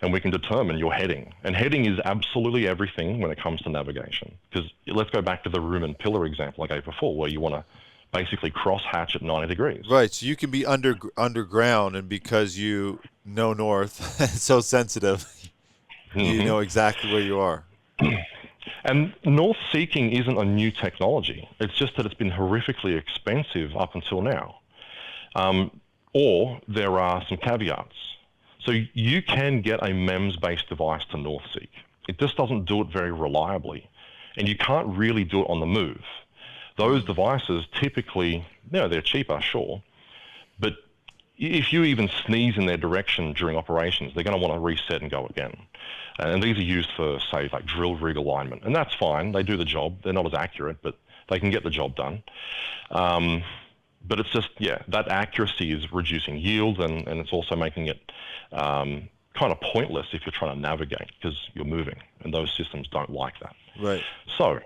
and we can determine your heading. And heading is absolutely everything when it comes to navigation. Because let's go back to the room and pillar example I gave before, where you want to basically cross-hatch at 90 degrees. Right, so you can be underground, and because you know north, it's so sensitive, you know exactly where you are. And north-seeking isn't a new technology. It's just that it's been horrifically expensive up until now. Or there are some caveats. So you can get a MEMS-based device to north-seek. it just doesn't do it very reliably. And you can't really do it on the move. Those devices typically, they're cheaper, sure, but if you even sneeze in their direction during operations, they're going to want to reset and go again. And these are used for, say, like drill rig alignment. And that's fine. They do the job. They're not as accurate, but they can get the job done. But it's just, that accuracy is reducing yield, and it's also making it kind of pointless if you're trying to navigate because you're moving, and those systems don't like that. Right. So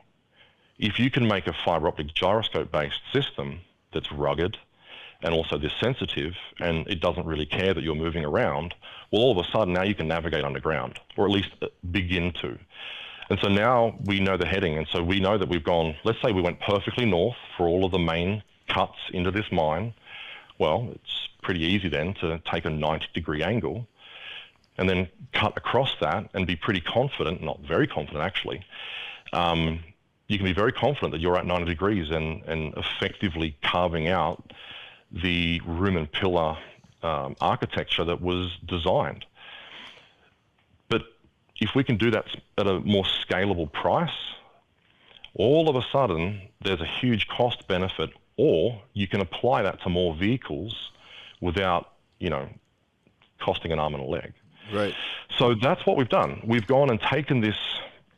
if you can make a fiber optic gyroscope-based system that's rugged and also this sensitive, and it doesn't really care that you're moving around, well, all of a sudden now you can navigate underground, or at least begin to. And so now we know the heading, and so we know that we've gone, let's say we went perfectly north for all of the main cuts into this mine. Well, it's pretty easy then to take a 90-degree angle and then cut across that and be pretty confident, not very confident actually, you can be very confident that you're at 90 degrees and effectively carving out the room and pillar architecture that was designed. But if we can do that at a more scalable price, all of a sudden there's a huge cost benefit, or you can apply that to more vehicles without, costing an arm and a leg. Right. So that's what we've done. We've gone and taken this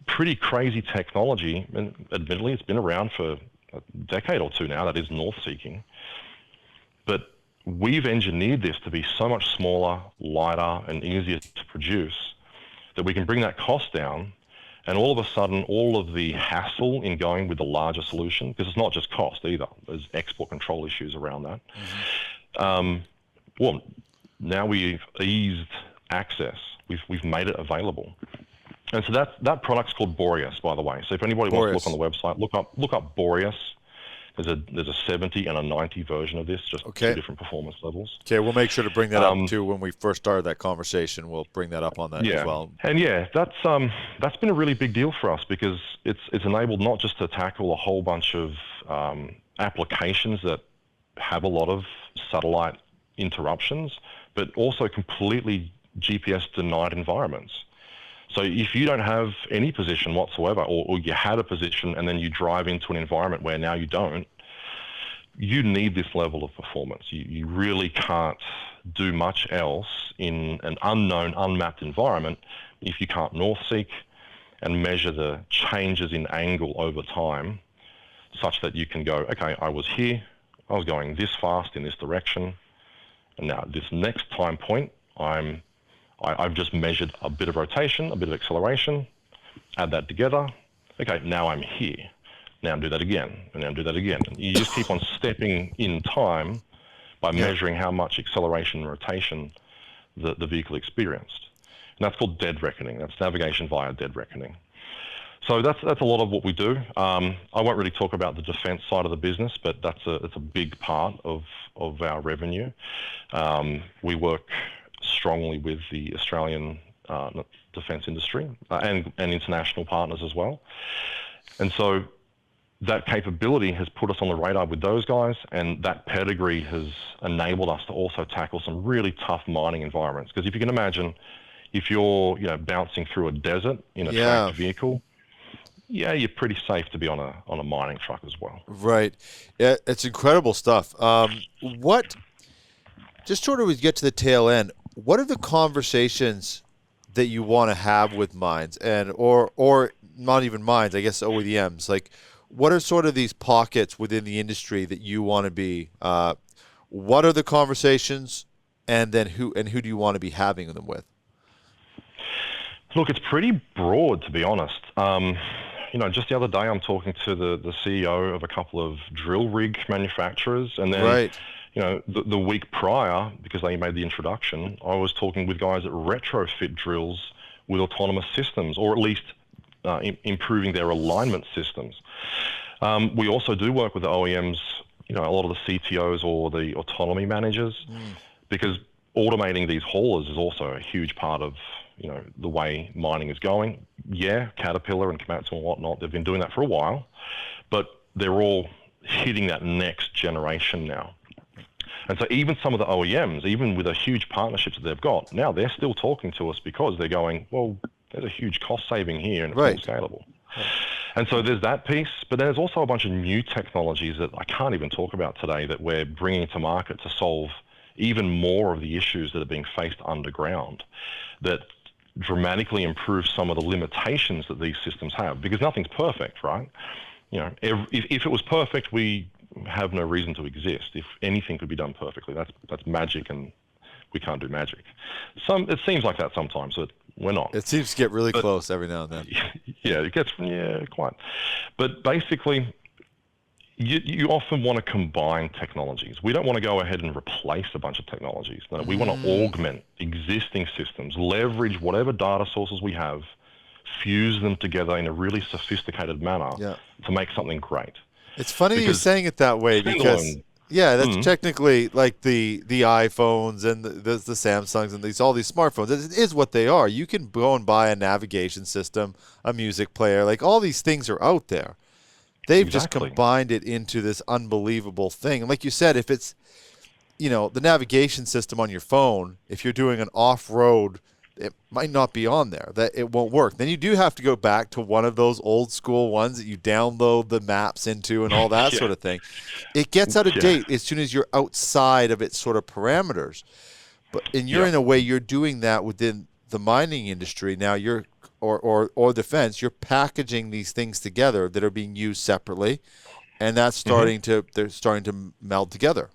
pretty crazy technology, and admittedly it's been around for a decade or two now, that is north-seeking, but we've engineered this to be so much smaller, lighter, and easier to produce that we can bring that cost down, and all of a sudden all of the hassle in going with the larger solution, because it's not just cost either, there's export control issues around that. Well, now we've eased access, we've made it available. And so that product's called Boreas, by the way. So if anybody wants to look on the website, look up Boreas. There's a 70 and a 90 version of this, just two different performance levels. Okay, we'll make sure to bring that up too when we first started that conversation. We'll bring that up on that as well. And that's been a really big deal for us because it's enabled not just to tackle a whole bunch of applications that have a lot of satellite interruptions, but also completely GPS denied environments. So if you don't have any position whatsoever, or you had a position and then you drive into an environment where now you don't, you need this level of performance. You really can't do much else in an unknown, unmapped environment if you can't north-seek and measure the changes in angle over time such that you can go, okay, I was here, I was going this fast in this direction, and now at this next time point, I've just measured a bit of rotation, a bit of acceleration, add that together. Okay, now I'm here. Now do that again, and now do that again. And you just keep on stepping in time by measuring how much acceleration and rotation the vehicle experienced. And that's called dead reckoning. That's navigation via dead reckoning. So that's a lot of what we do. I won't really talk about the defense side of the business, but it's a big part of our revenue. We work strongly with the Australian defence industry and international partners as well. And so that capability has put us on the radar with those guys, and that pedigree has enabled us to also tackle some really tough mining environments. Because if you can imagine, if you're bouncing through a desert in a tracked vehicle, you're pretty safe to be on a mining truck as well. Right. Yeah, it's incredible stuff. Just sort of we get to the tail end, what are the conversations that you want to have with mines or not even mines, I guess OEMs? Like, what are sort of these pockets within the industry that you want to be? What are the conversations, and then who do you want to be having them with? Look, it's pretty broad, to be honest. Just the other day, I'm talking to the CEO of a couple of drill rig manufacturers, and then the week prior, because they made the introduction, I was talking with guys that retrofit drills with autonomous systems, or at least improving their alignment systems. We also do work with the OEMs, a lot of the CTOs or the autonomy managers, because automating these haulers is also a huge part of the way mining is going. Yeah, Caterpillar and Komatsu and whatnot, they've been doing that for a while, but they're all hitting that next generation now. And so even some of the OEMs, even with the huge partnerships that they've got, now they're still talking to us because they're going, well, there's a huge cost saving here, and it's Right. more scalable. And so there's that piece, but there's also a bunch of new technologies that I can't even talk about today that we're bringing to market to solve even more of the issues that are being faced underground, that dramatically improve some of the limitations that these systems have, because nothing's perfect, right? You know, if it was perfect, we have no reason to exist. If anything could be done perfectly, that's magic, and we can't do magic. It seems like that sometimes, but we're not. It seems to get really close every now and then. Yeah, it gets, quite. But basically, you often want to combine technologies. We don't want to go ahead and replace a bunch of technologies. No, we want to augment existing systems, leverage whatever data sources we have, fuse them together in a really sophisticated manner to make something great. It's funny you're saying it that way, because that's technically like the iPhones and the Samsungs and all these smartphones. It is what they are. You can go and buy a navigation system, a music player, like all these things are out there. They've just combined it into this unbelievable thing. And like you said, if it's, the navigation system on your phone, if you're doing an off-road, it might not be on there, that it won't work. Then you do have to go back to one of those old school ones that you download the maps into and all that sort of thing. It gets out of date as soon as you're outside of its sort of parameters. And you're in a way, you're doing that within the mining industry. Now you're, or defense, you're packaging these things together that are being used separately, and that's they're starting to meld together.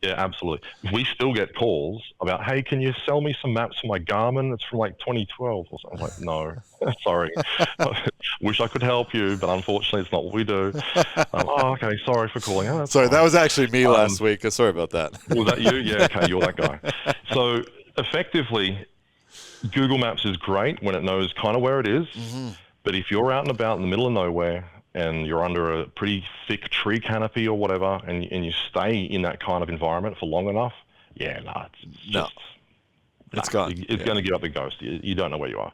Yeah, absolutely. We still get calls about, hey, can you sell me some maps for my Garmin? It's from like 2012 or something. I'm like, no, sorry. Wish I could help you, but unfortunately it's not what we do. Okay, sorry for calling. Sorry, that was actually me last week. Sorry about that. Was that you? Yeah, okay, you're that guy. So effectively, Google Maps is great when it knows kind of where it is, but if you're out and about in the middle of nowhere, and you're under a pretty thick tree canopy or whatever, and you stay in that kind of environment for long enough, it's gone. It's going to give up the ghost. You don't know where you are.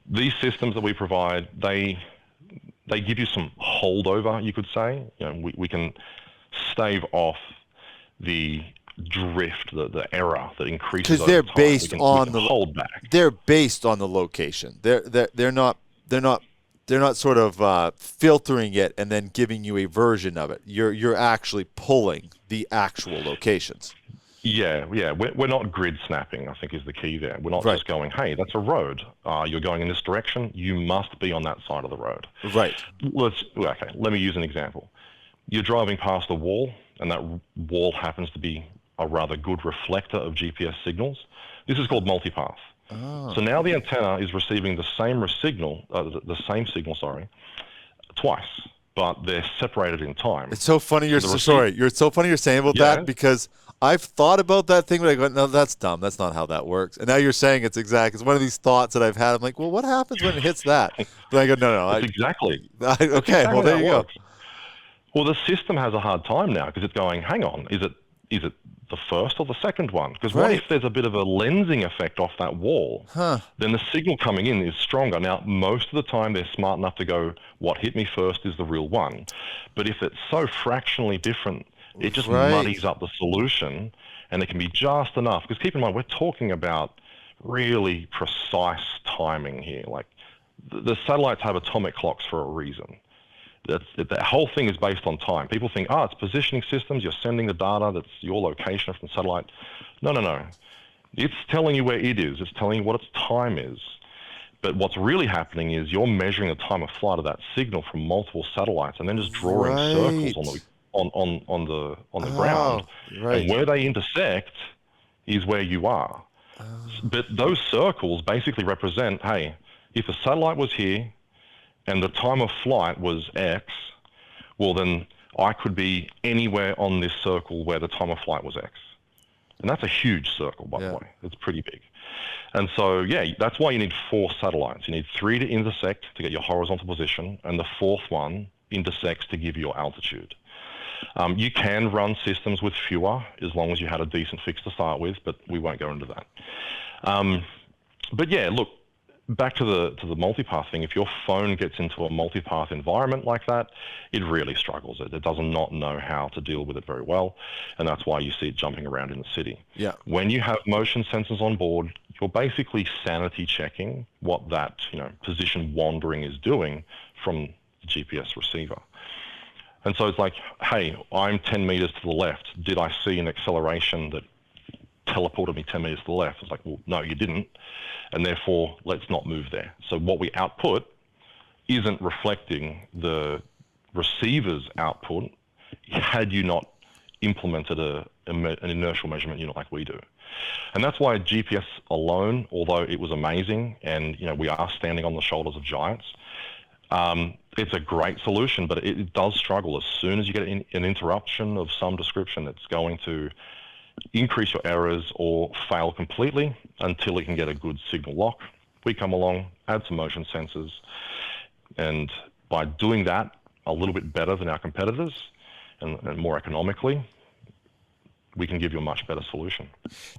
These systems that we provide, they give you some holdover, you could say. We can stave off the drift, the error that increases over time. Because they're based on the hold back. They're based on the location. They're not sort of filtering it and then giving you a version of it. You're actually pulling the actual locations. Yeah. We're not grid snapping, I think, is the key there. We're not just going, hey, that's a road. You're going in this direction. You must be on that side of the road. Right. Let me use an example. You're driving past a wall, and that wall happens to be a rather good reflector of GPS signals. This is called multipath. So now the antenna is receiving the same signal, twice, but they're separated in time. It's so funny you're saying about that, because I've thought about that thing, but I go, no, that's dumb. That's not how that works. And now you're saying it's exact. It's one of these thoughts that I've had. I'm like, well, what happens when it hits that? But I go, no. Exactly. Okay, well, there you go. Well, the system has a hard time now because it's going, hang on, is it the first or the second one? Because what if there's a bit of a lensing effect off that wall? Then the signal coming in is stronger. Now, most of the time they're smart enough to go, what hit me first is the real one. But if it's so fractionally different, it just muddies up the solution, and it can be just enough. Because keep in mind, we're talking about really precise timing here. Like the satellites have atomic clocks for a reason. That whole thing is based on time. People think, it's positioning systems. You're sending the data that's your location from the satellite. No. It's telling you where it is. It's telling you what its time is. But what's really happening is you're measuring the time of flight of that signal from multiple satellites, and then just drawing circles on the ground. And where they intersect is where you are. But those circles basically represent, hey, if a satellite was here, and the time of flight was X, well, then I could be anywhere on this circle where the time of flight was X. And that's a huge circle, by the way. It's pretty big. And so, that's why you need 4 satellites. You need 3 to intersect to get your horizontal position, and the 4th one intersects to give you your altitude. You can run systems with fewer, as long as you had a decent fix to start with, but we won't go into that. But look, back to the multipath thing, if your phone gets into a multipath environment like that, it really struggles. It does not know how to deal with it very well, and that's why you see it jumping around in the city. Yeah. When you have motion sensors on board, you're basically sanity checking what that position wandering is doing from the GPS receiver. And so it's like, hey, I'm 10 meters to the left. Did I see an acceleration that teleported me 10 meters to the left? It's like, well, no, you didn't. And therefore, let's not move there. So what we output isn't reflecting the receiver's output had you not implemented an inertial measurement unit like we do. And that's why GPS alone, although it was amazing, and we are standing on the shoulders of giants, it's a great solution, but it does struggle. As soon as you get an interruption of some description, it's going to increase your errors or fail completely until it can get a good signal lock. We come along, add some motion sensors, and by doing that a little bit better than our competitors and more economically, we can give you a much better solution.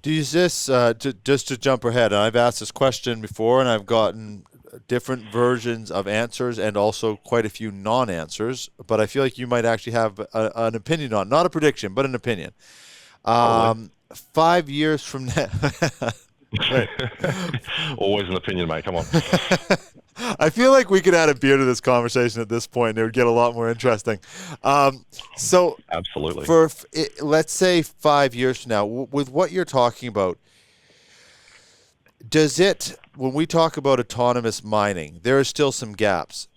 Do you just to jump ahead, and I've asked this question before, and I've gotten different versions of answers and also quite a few non-answers, but I feel like you might actually have an opinion on, not a prediction, but an opinion. 5 years from now. Always an opinion, mate. Come on. I feel like we could add a beer to this conversation at this point, and it would get a lot more interesting. So, absolutely. Let's say 5 years from now, with what you're talking about, when we talk about autonomous mining, there are still some gaps.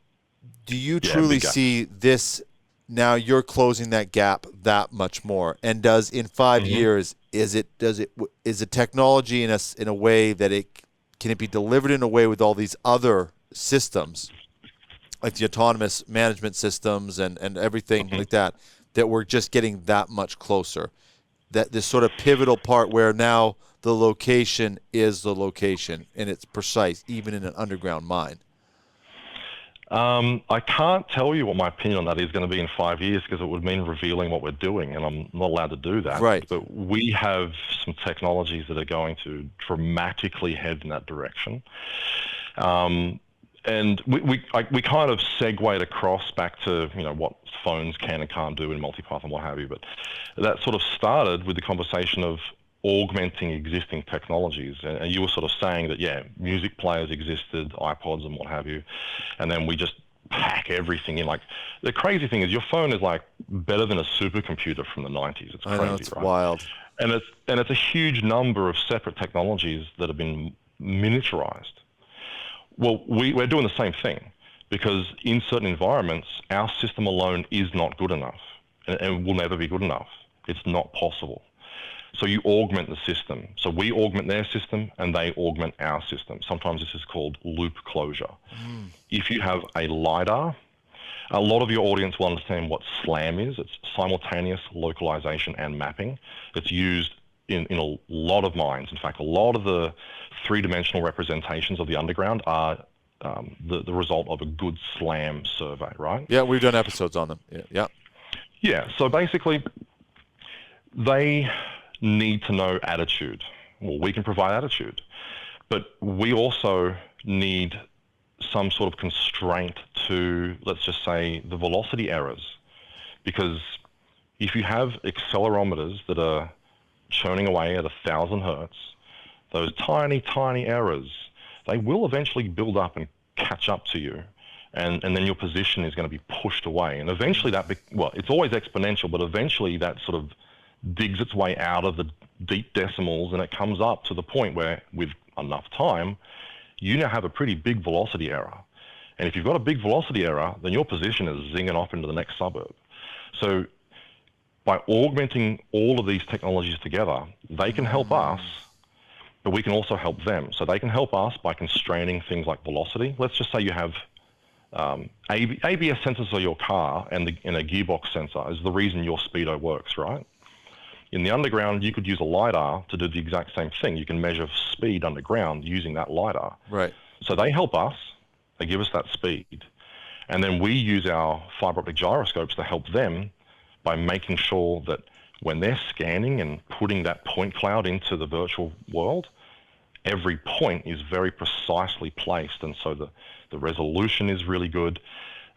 Do you truly see this? Now you're closing that gap that much more, and does in 5 years is the technology in a way that can it be delivered in a way with all these other systems, like the autonomous management systems and everything like that we're just getting that much closer? That this sort of pivotal part where now the location is the location and it's precise, even in an underground mine. I can't tell you what my opinion on that is going to be in 5 years, because it would mean revealing what we're doing, and I'm not allowed to do that. Right. But we have some technologies that are going to dramatically head in that direction. And we kind of segued across back to what phones can and can't do in multipath and what have you. But that sort of started with the conversation of augmenting existing technologies, and you were sort of saying that music players existed, iPods and what have you, and then we just pack everything in. Like, the crazy thing is your phone is like better than a supercomputer from the 90s. It's crazy. I know, it's right? wild. And it's a huge number of separate technologies that have been miniaturized. Well, we're doing the same thing, because in certain environments our system alone is not good enough, and will never be good enough. It's not possible. So you augment the system. So we augment their system and they augment our system. Sometimes this is called loop closure. If you have a LiDAR, a lot of your audience will understand what SLAM is. It's simultaneous localization and mapping. It's used in a lot of mines. In fact, a lot of the three-dimensional representations of the underground are the result of a good SLAM survey, right? Yeah, we've done episodes on them. Yeah. So basically, they need to know attitude. Well, we can provide attitude, but we also need some sort of constraint to, let's just say, the velocity errors. Because if you have accelerometers that are churning away at 1,000 hertz, those tiny, tiny errors, they will eventually build up and catch up to you. And then your position is going to be pushed away. And eventually it's always exponential, but eventually that sort of digs its way out of the deep decimals, and it comes up to the point where, with enough time, you now have a pretty big velocity error. And if you've got a big velocity error, then your position is zinging off into the next suburb. So by augmenting all of these technologies together, they can help us, but we can also help them. So they can help us by constraining things like velocity. Let's just say you have ABS sensors on your car, and a gearbox sensor is the reason your speedo works, right? In the underground, you could use a LiDAR to do the exact same thing. You can measure speed underground using that LiDAR. Right. So they help us. They give us that speed. And then we use our fiber optic gyroscopes to help them by making sure that when they're scanning and putting that point cloud into the virtual world, every point is very precisely placed, and so the resolution is really good.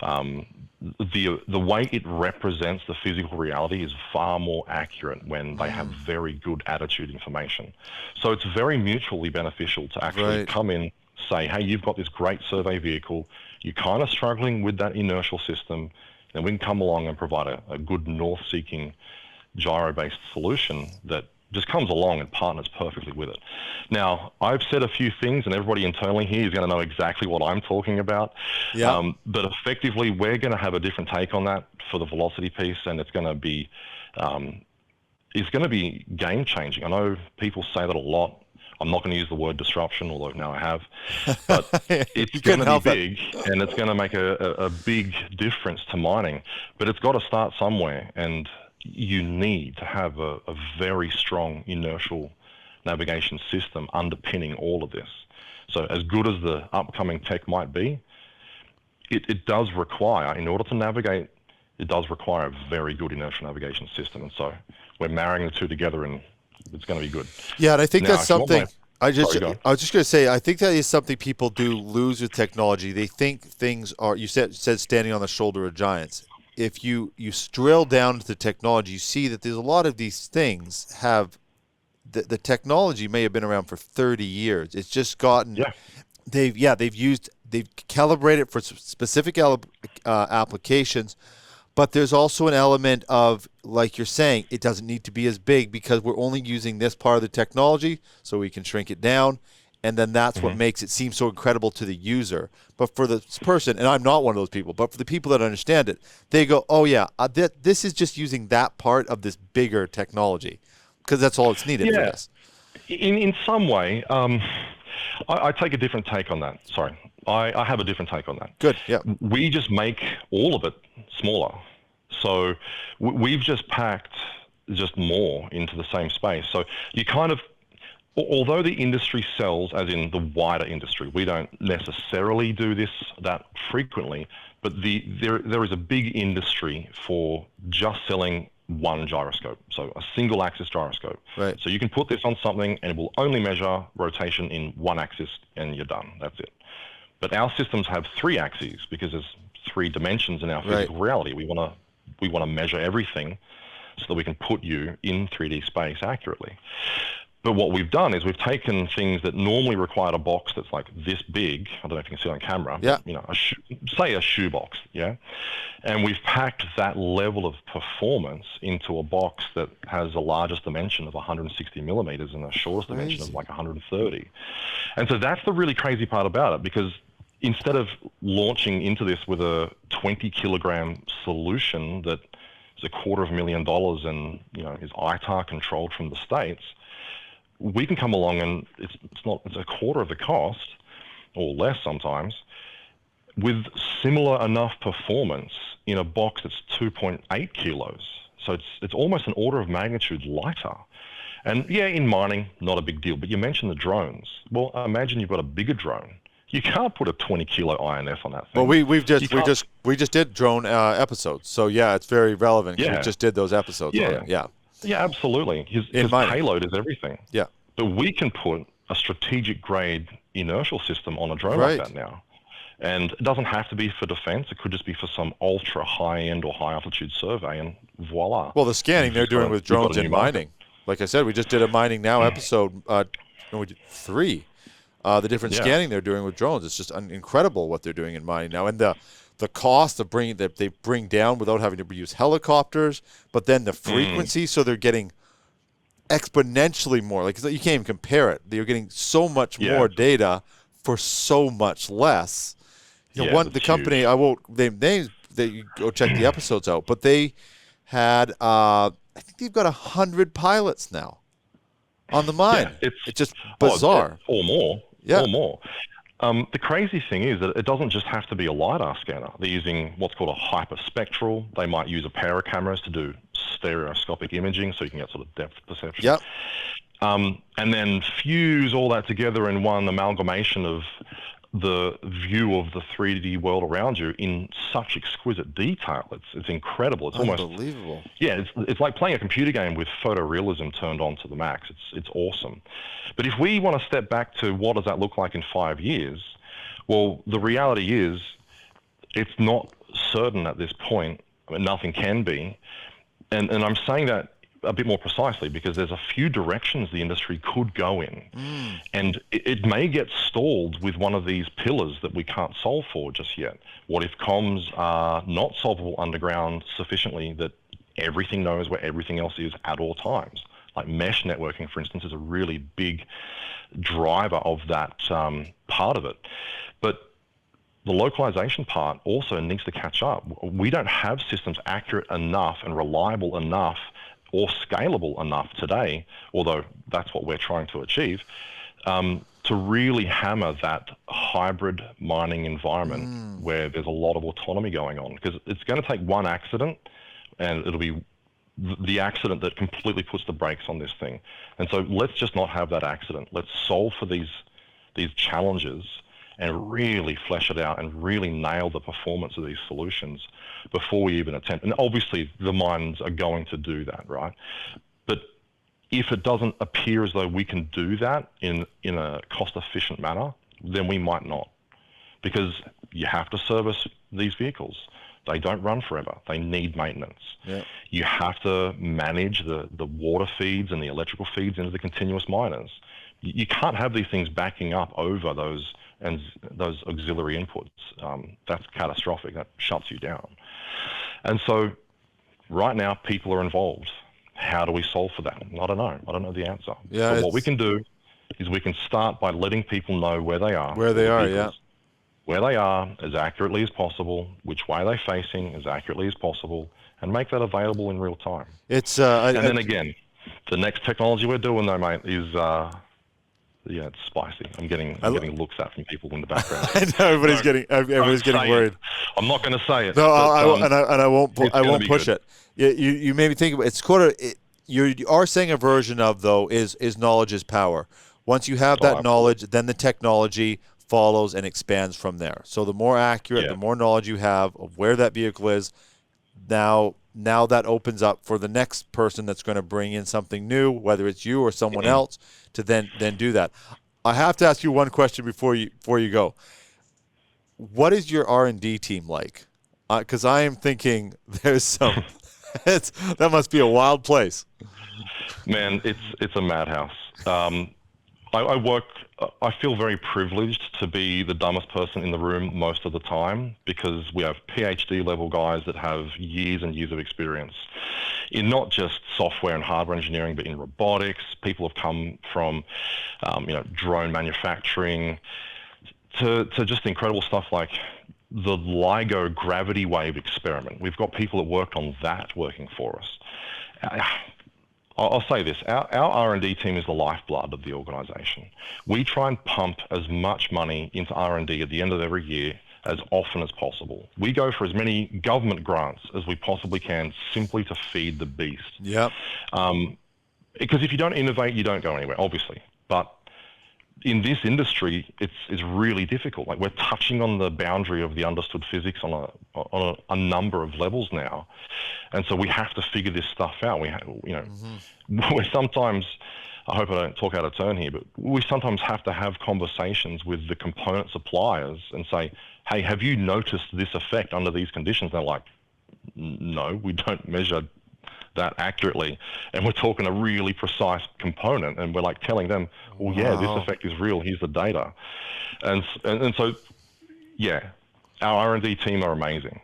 The way it represents the physical reality is far more accurate when they have very good attitude information. So it's very mutually beneficial to actually come in, say, hey, you've got this great survey vehicle, you're kind of struggling with that inertial system, then we can come along and provide a good north-seeking gyro-based solution that just comes along and partners perfectly with it. Now, I've said a few things, and everybody internally here is going to know exactly what I'm talking about. Yeah. But effectively, we're going to have a different take on that for the velocity piece, and it's going to be game-changing. I know people say that a lot. I'm not going to use the word disruption, although now I have. But it's going to be big, and it's going to make a big difference to mining. But it's got to start somewhere, and you need to have a very strong inertial navigation system underpinning all of this. So as good as the upcoming tech might be, it does require, in order to navigate, it does require a very good inertial navigation system. And so we're marrying the two together, and it's going to be good. Yeah, and I think that's something. I was just going to say, I think that is something people do lose with technology. They think things are, you said standing on the shoulder of giants. If you drill down to the technology, you see that there's a lot of these things have, the technology may have been around for 30 years. It's just gotten, they've calibrated for specific applications, but there's also an element of, like you're saying, it doesn't need to be as big because we're only using this part of the technology, so we can shrink it down. And then that's what makes it seem so incredible to the user. But for the person, and I'm not one of those people, but for the people that understand it, they go, oh, yeah, this is just using that part of this bigger technology because that's all it's needed for this. In some way, I take a different take on that. Sorry. I have a different take on that. Good, yeah. We just make all of it smaller. So we've just packed just more into the same space. So you kind of, although the industry sells, as in the wider industry, we don't necessarily do this that frequently, but there is a big industry for just selling one gyroscope, so a single axis gyroscope. Right. So you can put this on something and it will only measure rotation in one axis and you're done. That's it. But our systems have 3 axes because there's 3 dimensions in our physical reality. We want to measure everything so that we can put you in 3D space accurately. But what we've done is we've taken things that normally require a box that's like this big. I don't know if you can see it on camera. Yeah. But, you know, say a shoebox, yeah? And we've packed that level of performance into a box that has the largest dimension of 160 millimeters and the shortest dimension of like 130. And so that's the really crazy part about it, because instead of launching into this with a 20 kilogram solution that is $250,000 and, you know, is ITAR controlled from the States, we can come along and it's a quarter of the cost or less sometimes with similar enough performance in a box that's 2.8 kilos. So it's almost an order of magnitude lighter. And yeah, in mining, not a big deal, but you mentioned the drones. Well, imagine you've got a bigger drone. You can't put a 20 kilo INF on that thing. Well, we just did drone episodes. So yeah, it's very relevant. Yeah. We just did those episodes. Yeah. Yeah, absolutely. His payload is everything. Yeah. But we can put a strategic grade inertial system on a drone like that now. And it doesn't have to be for defense. It could just be for some ultra high end or high altitude survey, and voila. Well, the scanning they're doing with drones in mining. Like I said, we just did a mining now episode. We did 3. The different scanning they're doing with drones. It's just incredible what they're doing in mining now. And the cost of bringing that they bring down without having to use helicopters, but then the frequency, so they're getting exponentially more. Like, you can't even compare it. They're getting so much more data for so much less. You know, the company, I won't name names, you go check the episodes out, but they had I think they've got 100 pilots now on the mine. It's just bizarre. Or more. Yeah. Or more. The crazy thing is that it doesn't just have to be a LiDAR scanner. They're using what's called a hyperspectral. They might use a pair of cameras to do stereoscopic imaging, so you can get sort of depth perception. Yep. And then fuse all that together in one amalgamation of the view of the 3D world around you in such exquisite detail. It's incredible. It's almost unbelievable. Yeah, it's like playing a computer game with photorealism turned on to the max. It's awesome. But if we want to step back to what does that look like in 5 years, well, the reality is it's not certain at this point. I mean, nothing can be. And I'm saying that a bit more precisely because there's a few directions the industry could go in. And it may get stalled with one of these pillars that we can't solve for just yet. What if comms are not solvable underground sufficiently that everything knows where everything else is at all times? Like mesh networking, for instance, is a really big driver of that part of it. But the localization part also needs to catch up. We don't have systems accurate enough and reliable enough or scalable enough today, although that's what we're trying to achieve, to really hammer that hybrid mining environment where there's a lot of autonomy going on. Because it's going to take one accident, and it'll be the accident that completely puts the brakes on this thing. And so let's just not have that accident. Let's solve for these challenges and really flesh it out and really nail the performance of these solutions before we even attempt. And obviously the mines are going to do that, right? But if it doesn't appear as though we can do that in a cost-efficient manner, then we might not. Because you have to service these vehicles. They don't run forever. They need maintenance. Yep. You have to manage the water feeds and the electrical feeds into the continuous miners. You can't have these things backing up over those auxiliary inputs. That's catastrophic. That shuts you down. And so right now people are involved. How do we solve for that? I don't know. I don't know the answer. Yeah, but what we can do is we can start by letting people know where they are. Where they are as accurately as possible, which way they're facing as accurately as possible, and make that available in real time. Then again, the next technology we're doing though, mate, is it's spicy. I'm getting looks at from people in the background. I know everybody's getting worried. I'm not going to say it. No, I won't push it. You made me think about it. You are saying a version of though is knowledge is power. Once you have that knowledge, then the technology follows and expands from there. So the more accurate, the more knowledge you have of where that vehicle is, now that opens up for the next person that's going to bring in something new, whether it's you or someone else, to then do that. I have to ask you one question before you go. What is your R&D team like? Because I am thinking there's some. That must be a wild place. Man, it's a madhouse. I feel very privileged to be the dumbest person in the room most of the time because we have PhD level guys that have years and years of experience in not just software and hardware engineering, but in robotics. People have come from, drone manufacturing to just incredible stuff like the LIGO gravity wave experiment. We've got people that worked on that working for us. I'll say this, our R&D team is the lifeblood of the organization. We try and pump as much money into R&D at the end of every year as often as possible. We go for as many government grants as we possibly can simply to feed the beast. Yep. Because if you don't innovate, you don't go anywhere, obviously. But in this industry, it's really difficult. Like we're touching on the boundary of the understood physics on a number of levels now, and so we have to figure this stuff out. We're sometimes, I hope I don't talk out of turn here, but we sometimes have to have conversations with the component suppliers and say, "Hey, have you noticed this effect under these conditions?" They're like, "No, we don't measure that accurately," and we're talking a really precise component, and we're like telling them, well, yeah, this effect is real, here's the data. And so our R&D team are amazing,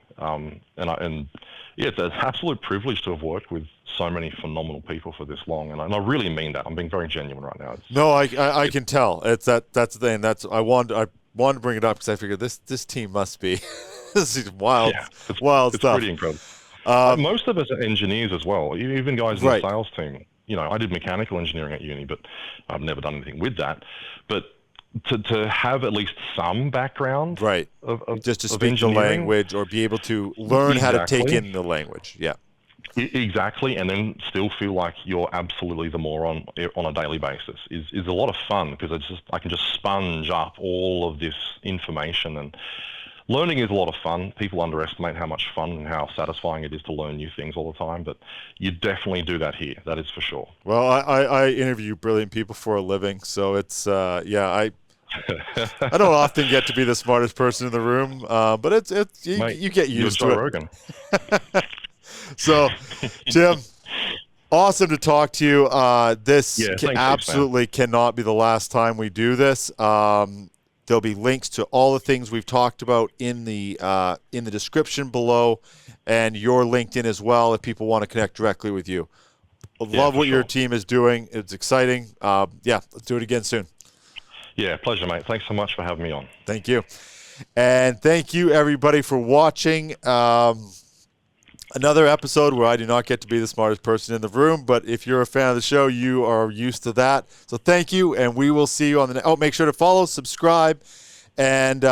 it's an absolute privilege to have worked with so many phenomenal people for this long, and I really mean that. I'm being very genuine right now. I can tell. That's the thing. I wanted to bring it up because I figured this team must be this is wild stuff. It's pretty incredible. Most of us are engineers as well, even guys in the sales team. I did mechanical engineering at uni, but I've never done anything with that. But to have at least some background of just to speak the language or be able to learn how to take in the language. Yeah. Exactly, and then still feel like you're absolutely the moron on a daily basis is a lot of fun, because I can just sponge up all of this information, and learning is a lot of fun. People underestimate how much fun and how satisfying it is to learn new things all the time, but you definitely do that here. That is for sure. Well, I interview brilliant people for a living, so it's I don't often get to be the smartest person in the room, but Mate, you get used to Joe it. Rogan. So, Tim, awesome to talk to you. This absolutely cannot be the last time we do this. There'll be links to all the things we've talked about in the description below, and your LinkedIn as well if people want to connect directly with you. Love what your team is doing. It's exciting. Let's do it again soon. Yeah, pleasure, mate. Thanks so much for having me on. Thank you. And thank you, everybody, for watching. Another episode where I do not get to be the smartest person in the room, but if you're a fan of the show, you are used to that. So thank you, and we will see you on the make sure to follow, subscribe, and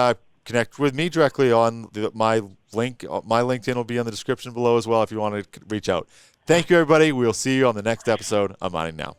connect with me directly on my link. My LinkedIn will be in the description below as well if you want to reach out. Thank you, everybody. We'll see you on the next episode of Mining Now.